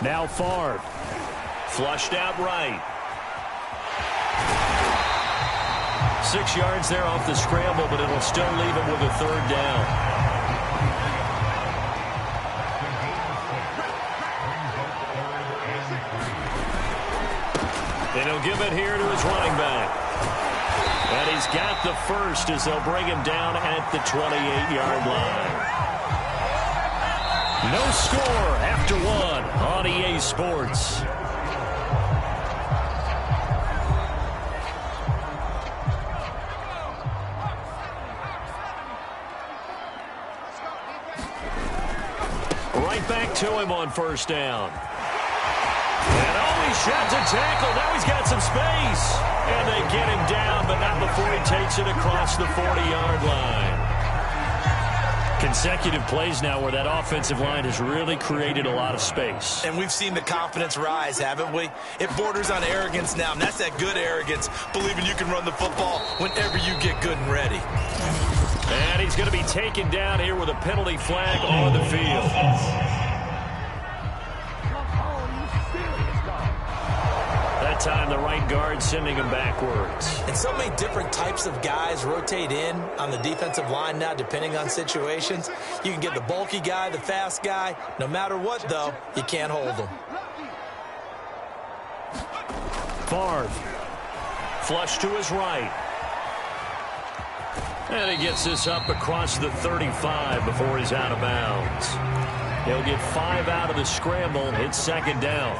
Now Favre. Flushed out right. 6 yards there off the scramble, but it'll still leave him with a 3rd down. And he'll give it here to his running back. And he's got the first as they'll bring him down at the 28-yard line. No score after 1 on EA Sports. Right back to him on 1st down. And he shot to tackle. Now he's got some space. And they get him down, but not before he takes it across the 40-yard line. Consecutive plays now where that offensive line has really created a lot of space. And we've seen the confidence rise, haven't we? It borders on arrogance now, and that's that good arrogance, believing you can run the football whenever you get good and ready. And he's going to be taken down here with a penalty flag on the field. That time the right guard sending him backwards. And so many different types of guys rotate in on the defensive line now, depending on situations. You can get the bulky guy, the fast guy. No matter what, though, you can't hold them. Favre. Flush to his right. And he gets this up across the 35 before he's out of bounds. He'll get 5 out of the scramble. It's second down.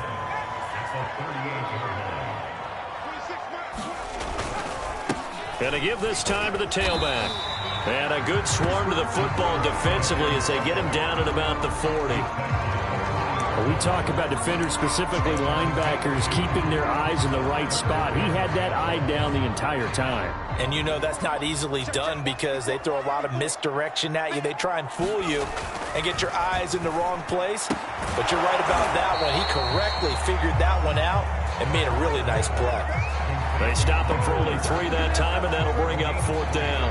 And they give this time to the tailback. And a good swarm to the football defensively as they get him down at about the 40. We talk about defenders, specifically linebackers, keeping their eyes in the right spot. He had that eye down the entire time. And you know that's not easily done because they throw a lot of misdirection at you. They try and fool you and get your eyes in the wrong place. But you're right about that one. He correctly figured that one out and made a really nice play. They stop him for only 3 that time, and that'll bring up 4th down.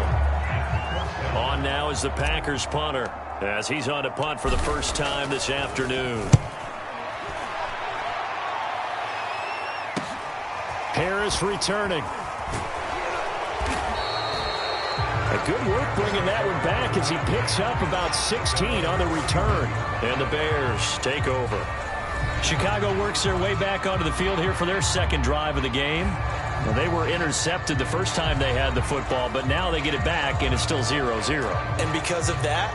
On now is the Packers punter as he's on to punt for the first time this afternoon. Harris returning. A good work bringing that one back as he picks up about 16 on the return. And the Bears take over. Chicago works their way back onto the field here for their second drive of the game. Well, they were intercepted the first time they had the football, but now they get it back, and it's still 0-0. And because of that,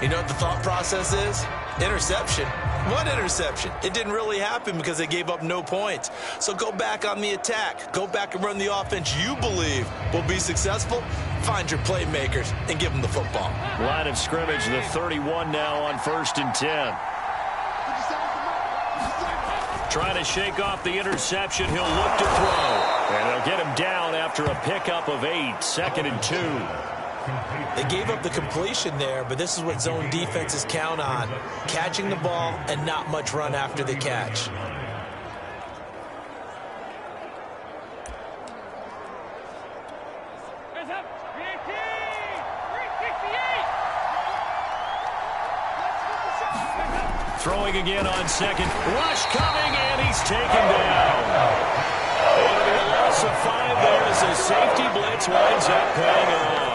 you know what the thought process is? Interception. One interception. It didn't really happen because they gave up no points. So go back on the attack. Go back and run the offense you believe will be successful. Find your playmakers and give them the football. Line of scrimmage, the 31 now on 1st and 10. Trying to shake off the interception. He'll look to throw. And they'll get him down after a pickup of 8. 2nd and 2. They gave up the completion there, but this is what zone defenses count on. Catching the ball and not much run after the catch. Throwing again on 2nd. Rush coming, and he's taken down. It'll be a loss of 5 there as the safety blitz winds up paying off.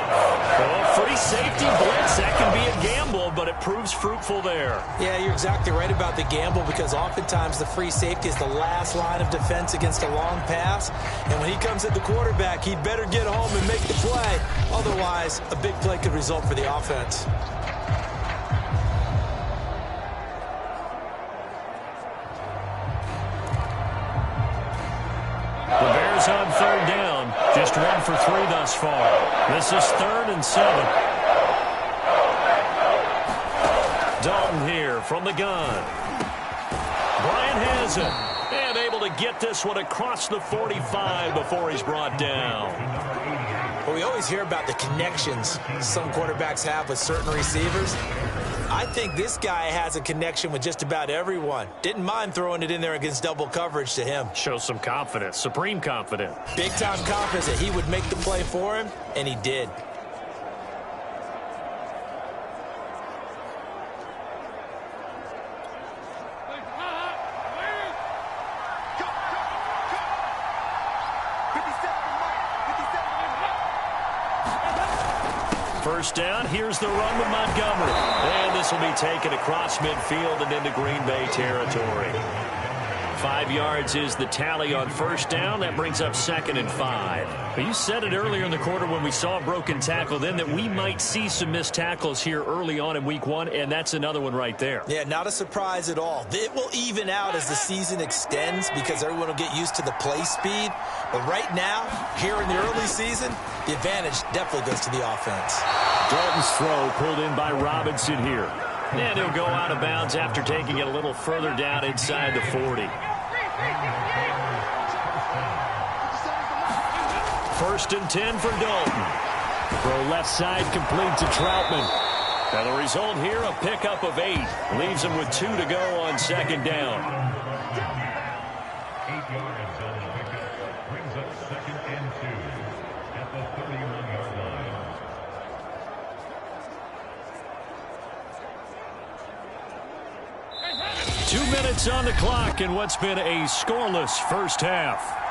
Well, free safety blitz, that can be a gamble, but it proves fruitful there. Yeah, you're exactly right about the gamble because oftentimes the free safety is the last line of defense against a long pass. And when he comes at the quarterback, he'd better get home and make the play. Otherwise, a big play could result for the offense. The Bears on 3rd down. Just 1 for 3 thus far. This is 3rd and 7. Dalton here from the gun. Bryant has it. And able to get this one across the 45 before he's brought down. Well, we always hear about the connections some quarterbacks have with certain receivers. I think this guy has a connection with just about everyone. Didn't mind throwing it in there against double coverage to him. Shows some confidence, supreme confidence. Big-time confidence that he would make the play for him, and he did. First down, here's the run with Montgomery. And this will be taken across midfield and into Green Bay territory. 5 yards is the tally on first down. That brings up 2nd and 5. But you said it earlier in the quarter when we saw a broken tackle then that we might see some missed tackles here early on in week 1, and that's another one right there. Yeah, not a surprise at all. It will even out as the season extends because everyone will get used to the play speed. But right now, here in the early season, the advantage definitely goes to the offense. Dalton's throw pulled in by Robinson here. And he'll go out of bounds after taking it a little further down inside the 40. 1st and 10 for Dalton. Throw left side complete to Troutman. And the result here, a pickup of 8. Leaves him with 2 to go on 2nd down. 8 yards on the pickup. Brings up 2nd and 2 at the 31-yard line. Two minutes on the clock in what's been a scoreless first half.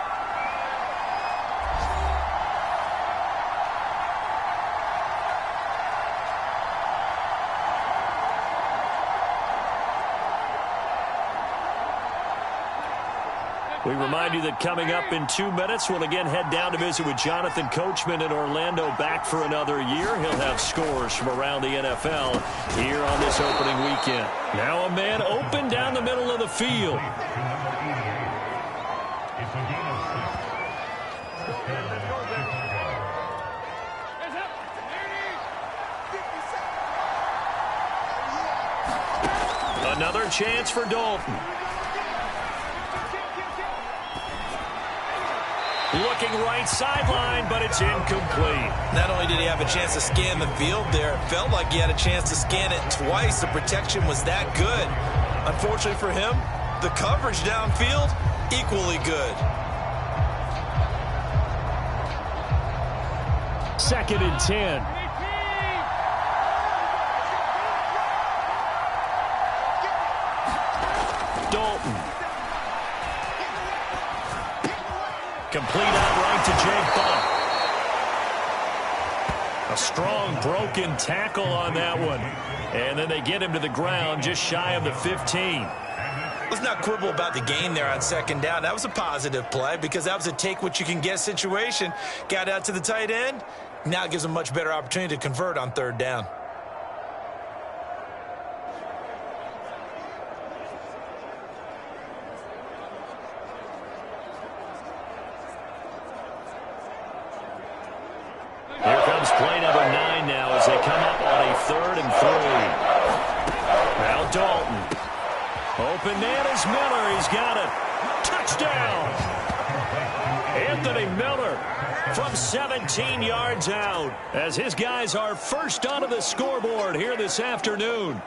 We remind you that coming up in 2 minutes, we'll again head down to visit with Jonathan Coachman in Orlando, back for another year. He'll have scores from around the NFL here on this opening weekend. Now a man open down the middle of the field. Another chance for Dalton. Looking right sideline, but it's incomplete. Not only did he have a chance to scan the field there, it felt like he had a chance to scan it twice. The protection was that good. Unfortunately for him, the coverage downfield, equally good. 2nd and 10. Dalton. Complete outright to Jake Buck. A strong broken tackle on that one. And then they get him to the ground just shy of the 15. Let's not quibble about the gain there on 2nd down. That was a positive play because that was a take-what-you-can-get situation. Got out to the tight end. Now it gives him a much better opportunity to convert on 3rd down. Here comes play number 9 now as they come up on a 3rd and 3. Now Dalton. Open man is Miller. He's got it. Touchdown. Anthony Miller from 17 yards out as his guys are first onto the scoreboard here this afternoon.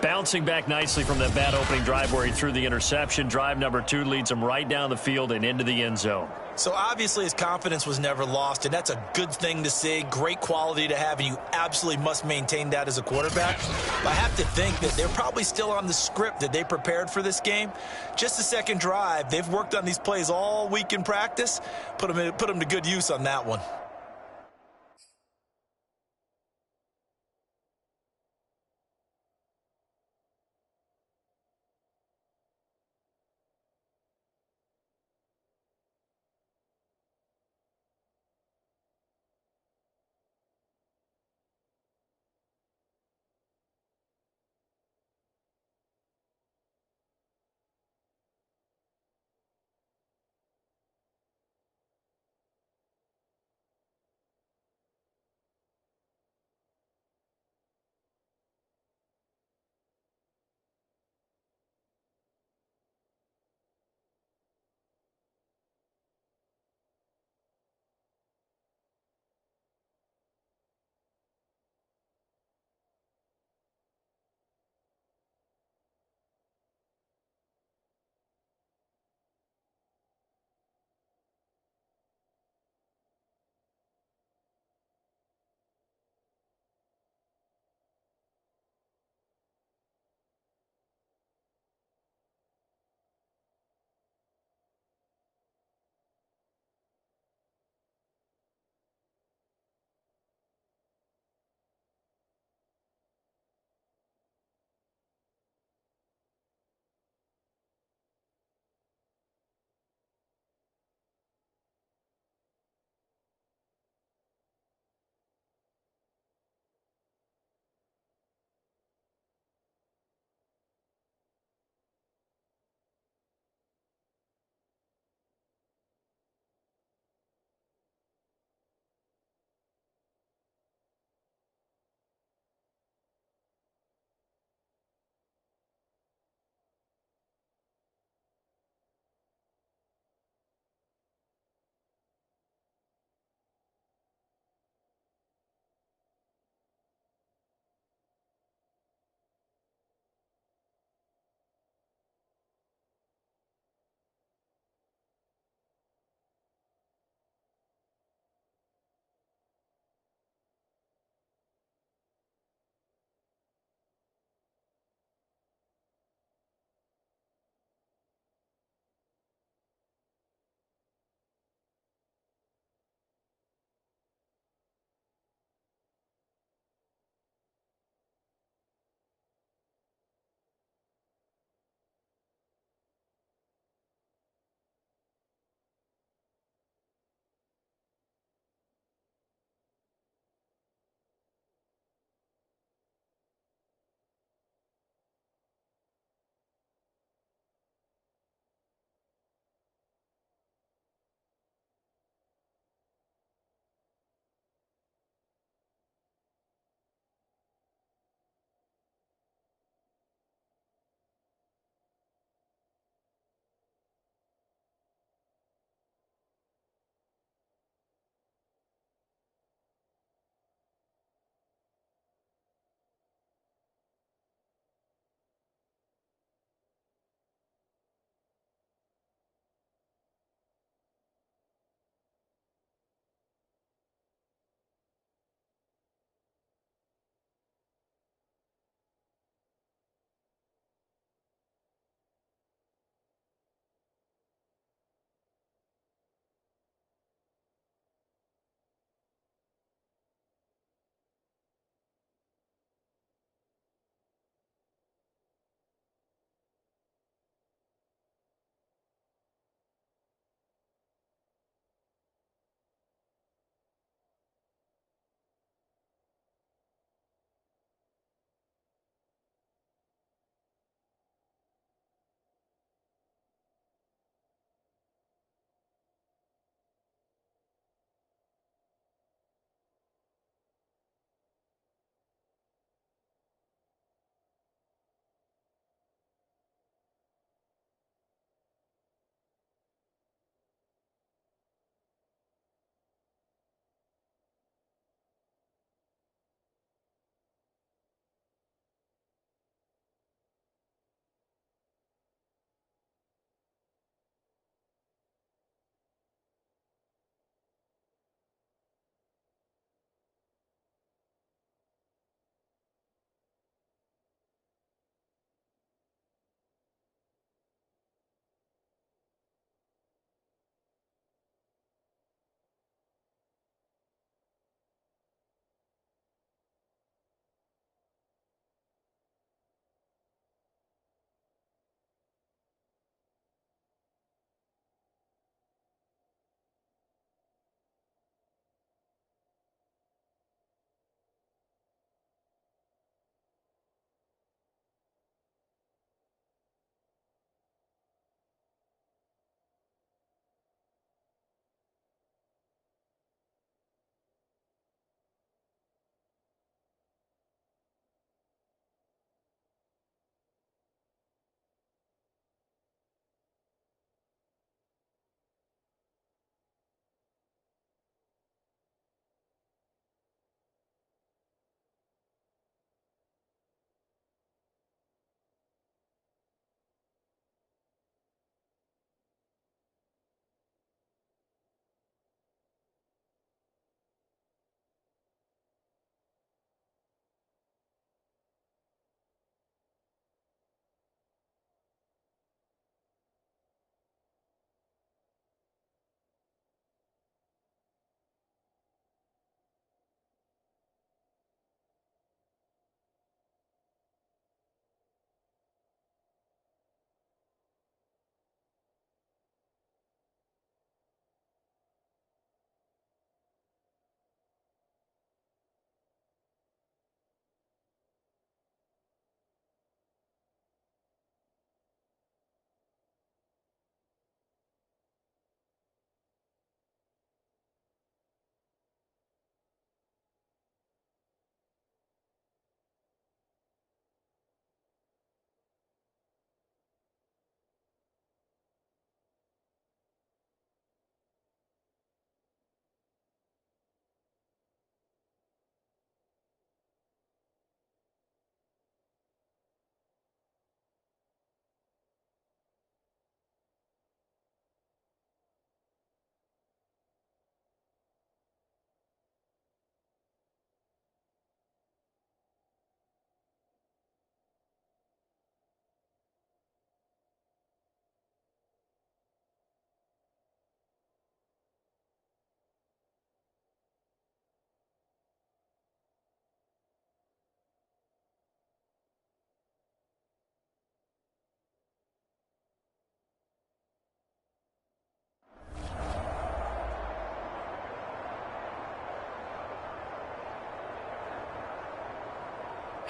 Bouncing back nicely from that bad opening drive where he threw the interception. Drive number 2 leads him right down the field and into the end zone. So obviously his confidence was never lost, and that's a good thing to see. Great quality to have, and you absolutely must maintain that as a quarterback. But I have to think that they're probably still on the script that they prepared for this game. Just the 2nd drive, they've worked on these plays all week in practice. Put them to good use on that one.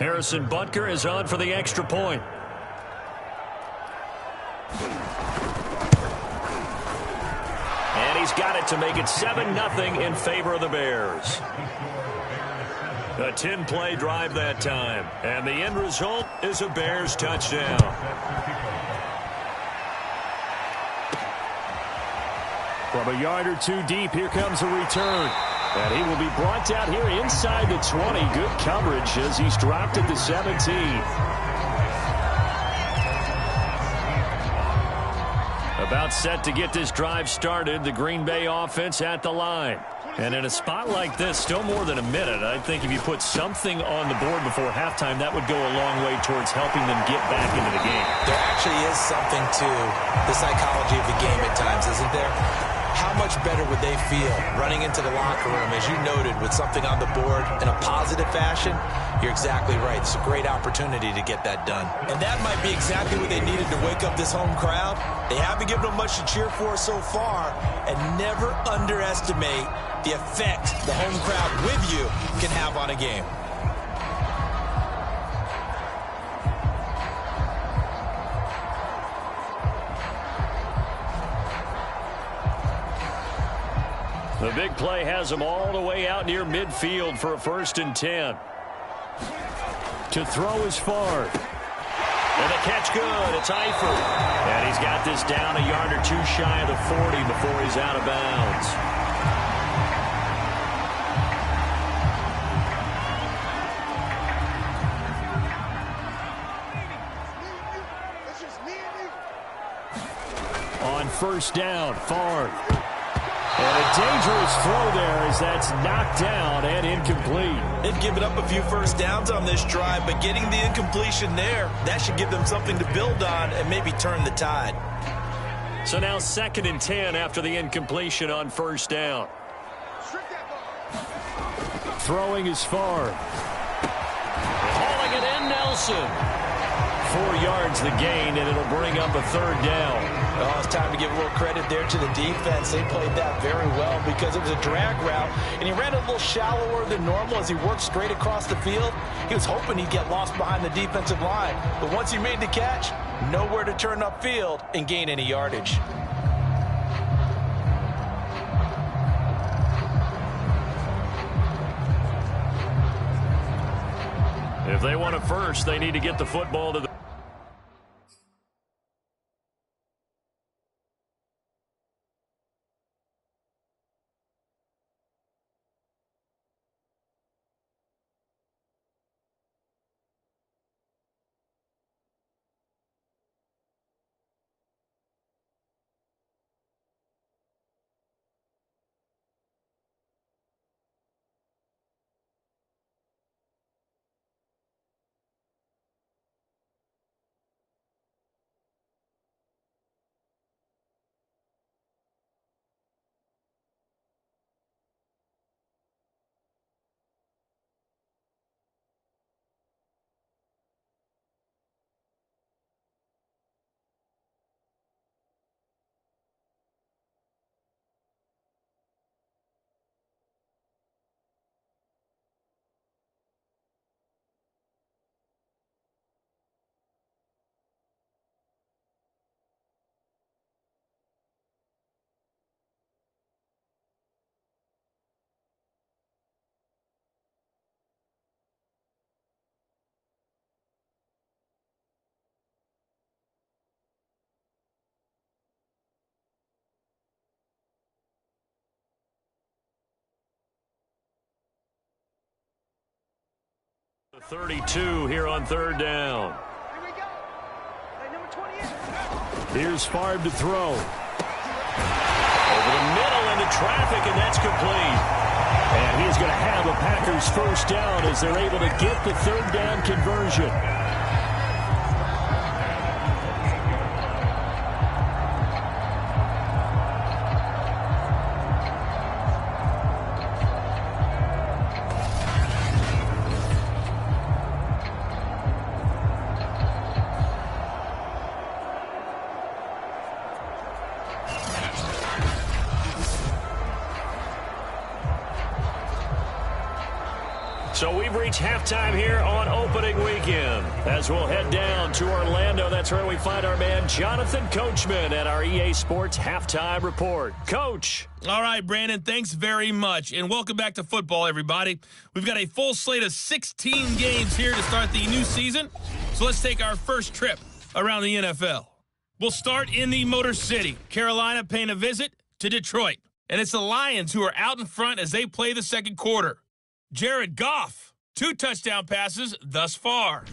Harrison Butker is on for the extra point. And he's got it to make it 7-0 in favor of the Bears. A 10-play drive that time. And the end result is a Bears touchdown. From a yard or two deep, here comes a return. And he will be brought down here inside the 20. Good coverage as he's dropped at the 17. About set to get this drive started. The Green Bay offense at the line. And in a spot like this, still more than a minute, I think if you put something on the board before halftime, that would go a long way towards helping them get back into the game. There actually is something to the psychology of the game at times, isn't there? How much better would they feel running into the locker room, as you noted, with something on the board in a positive fashion? You're exactly right. It's a great opportunity to get that done. And that might be exactly what they needed to wake up this home crowd. They haven't given them much to cheer for so far, and never underestimate the effect the home crowd with you can have on a game. The big play has them all the way out near midfield for a 1st and 10. To throw is far. And the catch good. It's Eifert. And he's got this down a yard or two shy of the 40 before he's out of bounds. On 1st down, Favre. And a dangerous throw there as that's knocked down and incomplete. They've given up a few 1st downs on this drive, but getting the incompletion there, that should give them something to build on and maybe turn the tide. So now 2nd and 10 after the incompletion on 1st down. Throwing is far. Hauling it in, Nelson. 4 yards the gain, and it'll bring up a 3rd down. Well, it's time to give a little credit there to the defense. They played that very well because it was a drag route, and he ran a little shallower than normal as he worked straight across the field. He was hoping he'd get lost behind the defensive line, but once he made the catch, nowhere to turn upfield and gain any yardage. If they want it first, they need to get the football to the The 32 here on 3rd down. Here we go. Play number 28. Here's Favre to throw. Over the middle into traffic, and that's complete. And he's going to have a Packers 1st down as they're able to get the 3rd down conversion. So we've reached halftime here on opening weekend. As we'll head down to Orlando, that's where we find our man Jonathan Coachman at our EA Sports Halftime Report. Coach. All right, Brandon, thanks very much. And welcome back to football, everybody. We've got a full slate of 16 games here to start the new season. So let's take our first trip around the NFL. We'll start in the Motor City. Carolina paying a visit to Detroit. And it's the Lions who are out in front as they play the second quarter. Jared Goff, 2 touchdown passes thus far.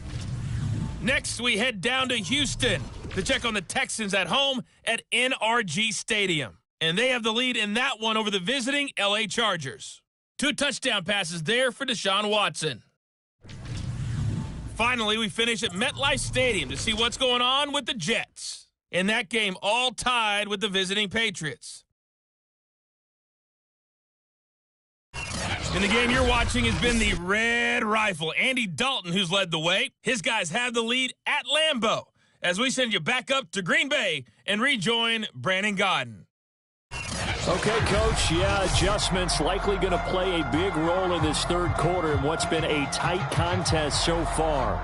Next, we head down to Houston to check on the Texans at home at NRG Stadium. And they have the lead in that one over the visiting LA Chargers. 2 touchdown passes there for Deshaun Watson. Finally, we finish at MetLife Stadium to see what's going on with the Jets. In that game, all tied with the visiting Patriots. In the game you're watching has been the Red Rifle, Andy Dalton, who's led the way. His guys have the lead at Lambeau as we send you back up to Green Bay and rejoin Brandon Godden. Okay, Coach, adjustments likely going to play a big role in this third quarter in what's been a tight contest so far.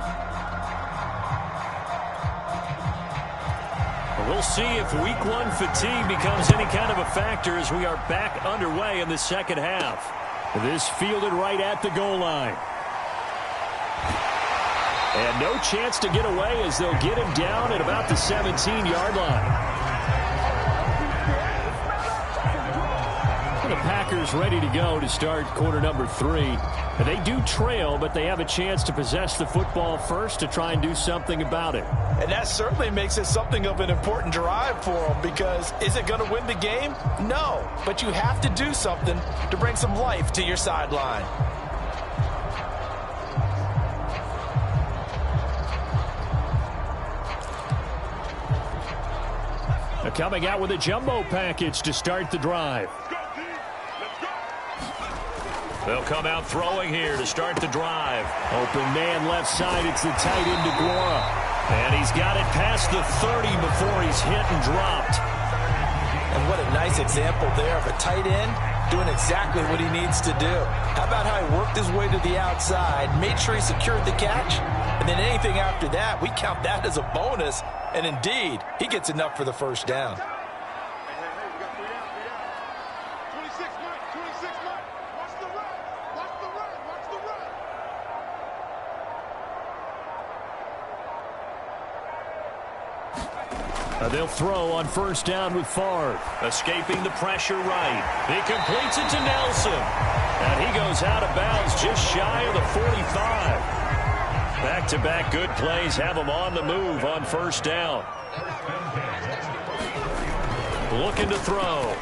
We'll see if Week 1 fatigue becomes any kind of a factor as we are back underway in the second half. This fielded right at the goal line. And no chance to get away as they'll get him down at about the 17-yard line. The Packers ready to go to start quarter number 3. And they do trail, but they have a chance to possess the football first to try and do something about it. And that certainly makes it something of an important drive for them, because is it going to win the game? No, but you have to do something to bring some life to your sideline. Now coming out with a jumbo package to start the drive. They'll come out throwing here to start the drive. Open man left side. It's the tight end DeGuara. And he's got it past the 30 before he's hit and dropped. And what a nice example there of a tight end doing exactly what he needs to do. How about how he worked his way to the outside, made sure he secured the catch, and then anything after that, we count that as a bonus. And indeed, he gets enough for the first down. They'll throw on first down with Favre. Escaping the pressure right. He completes it to Nelson. And he goes out of bounds just shy of the 45. Back-to-back good plays have him on the move on first down. Looking to throw.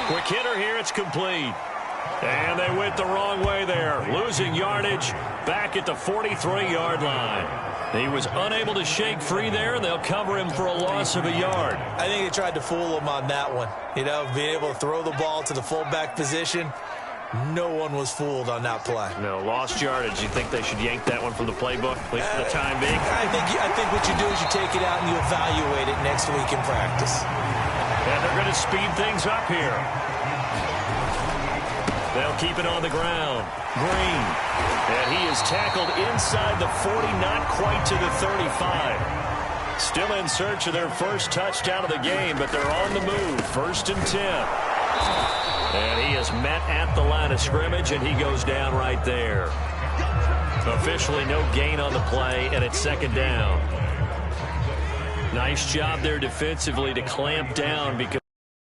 Quick hitter here. It's complete. And they went the wrong way there. Losing yardage back at the 43-yard line. He was unable to shake free there, and they'll cover him for a loss of a yard. I think they tried to fool him on that one. You know, being able to throw the ball to the fullback position. No one was fooled on that play. No, lost yardage. You think they should yank that one from the playbook, at least for the time being? I think what you do is you take it out and you evaluate it next week in practice. And they're going to speed things up here. They'll keep it on the ground. Green. And he is tackled inside the 40, not quite to the 35. Still in search of their first touchdown of the game, but they're on the move. 1st and 10. And he is met at the line of scrimmage, and he goes down right there. Officially no gain on the play, and it's 2nd down. Nice job there defensively to clamp down because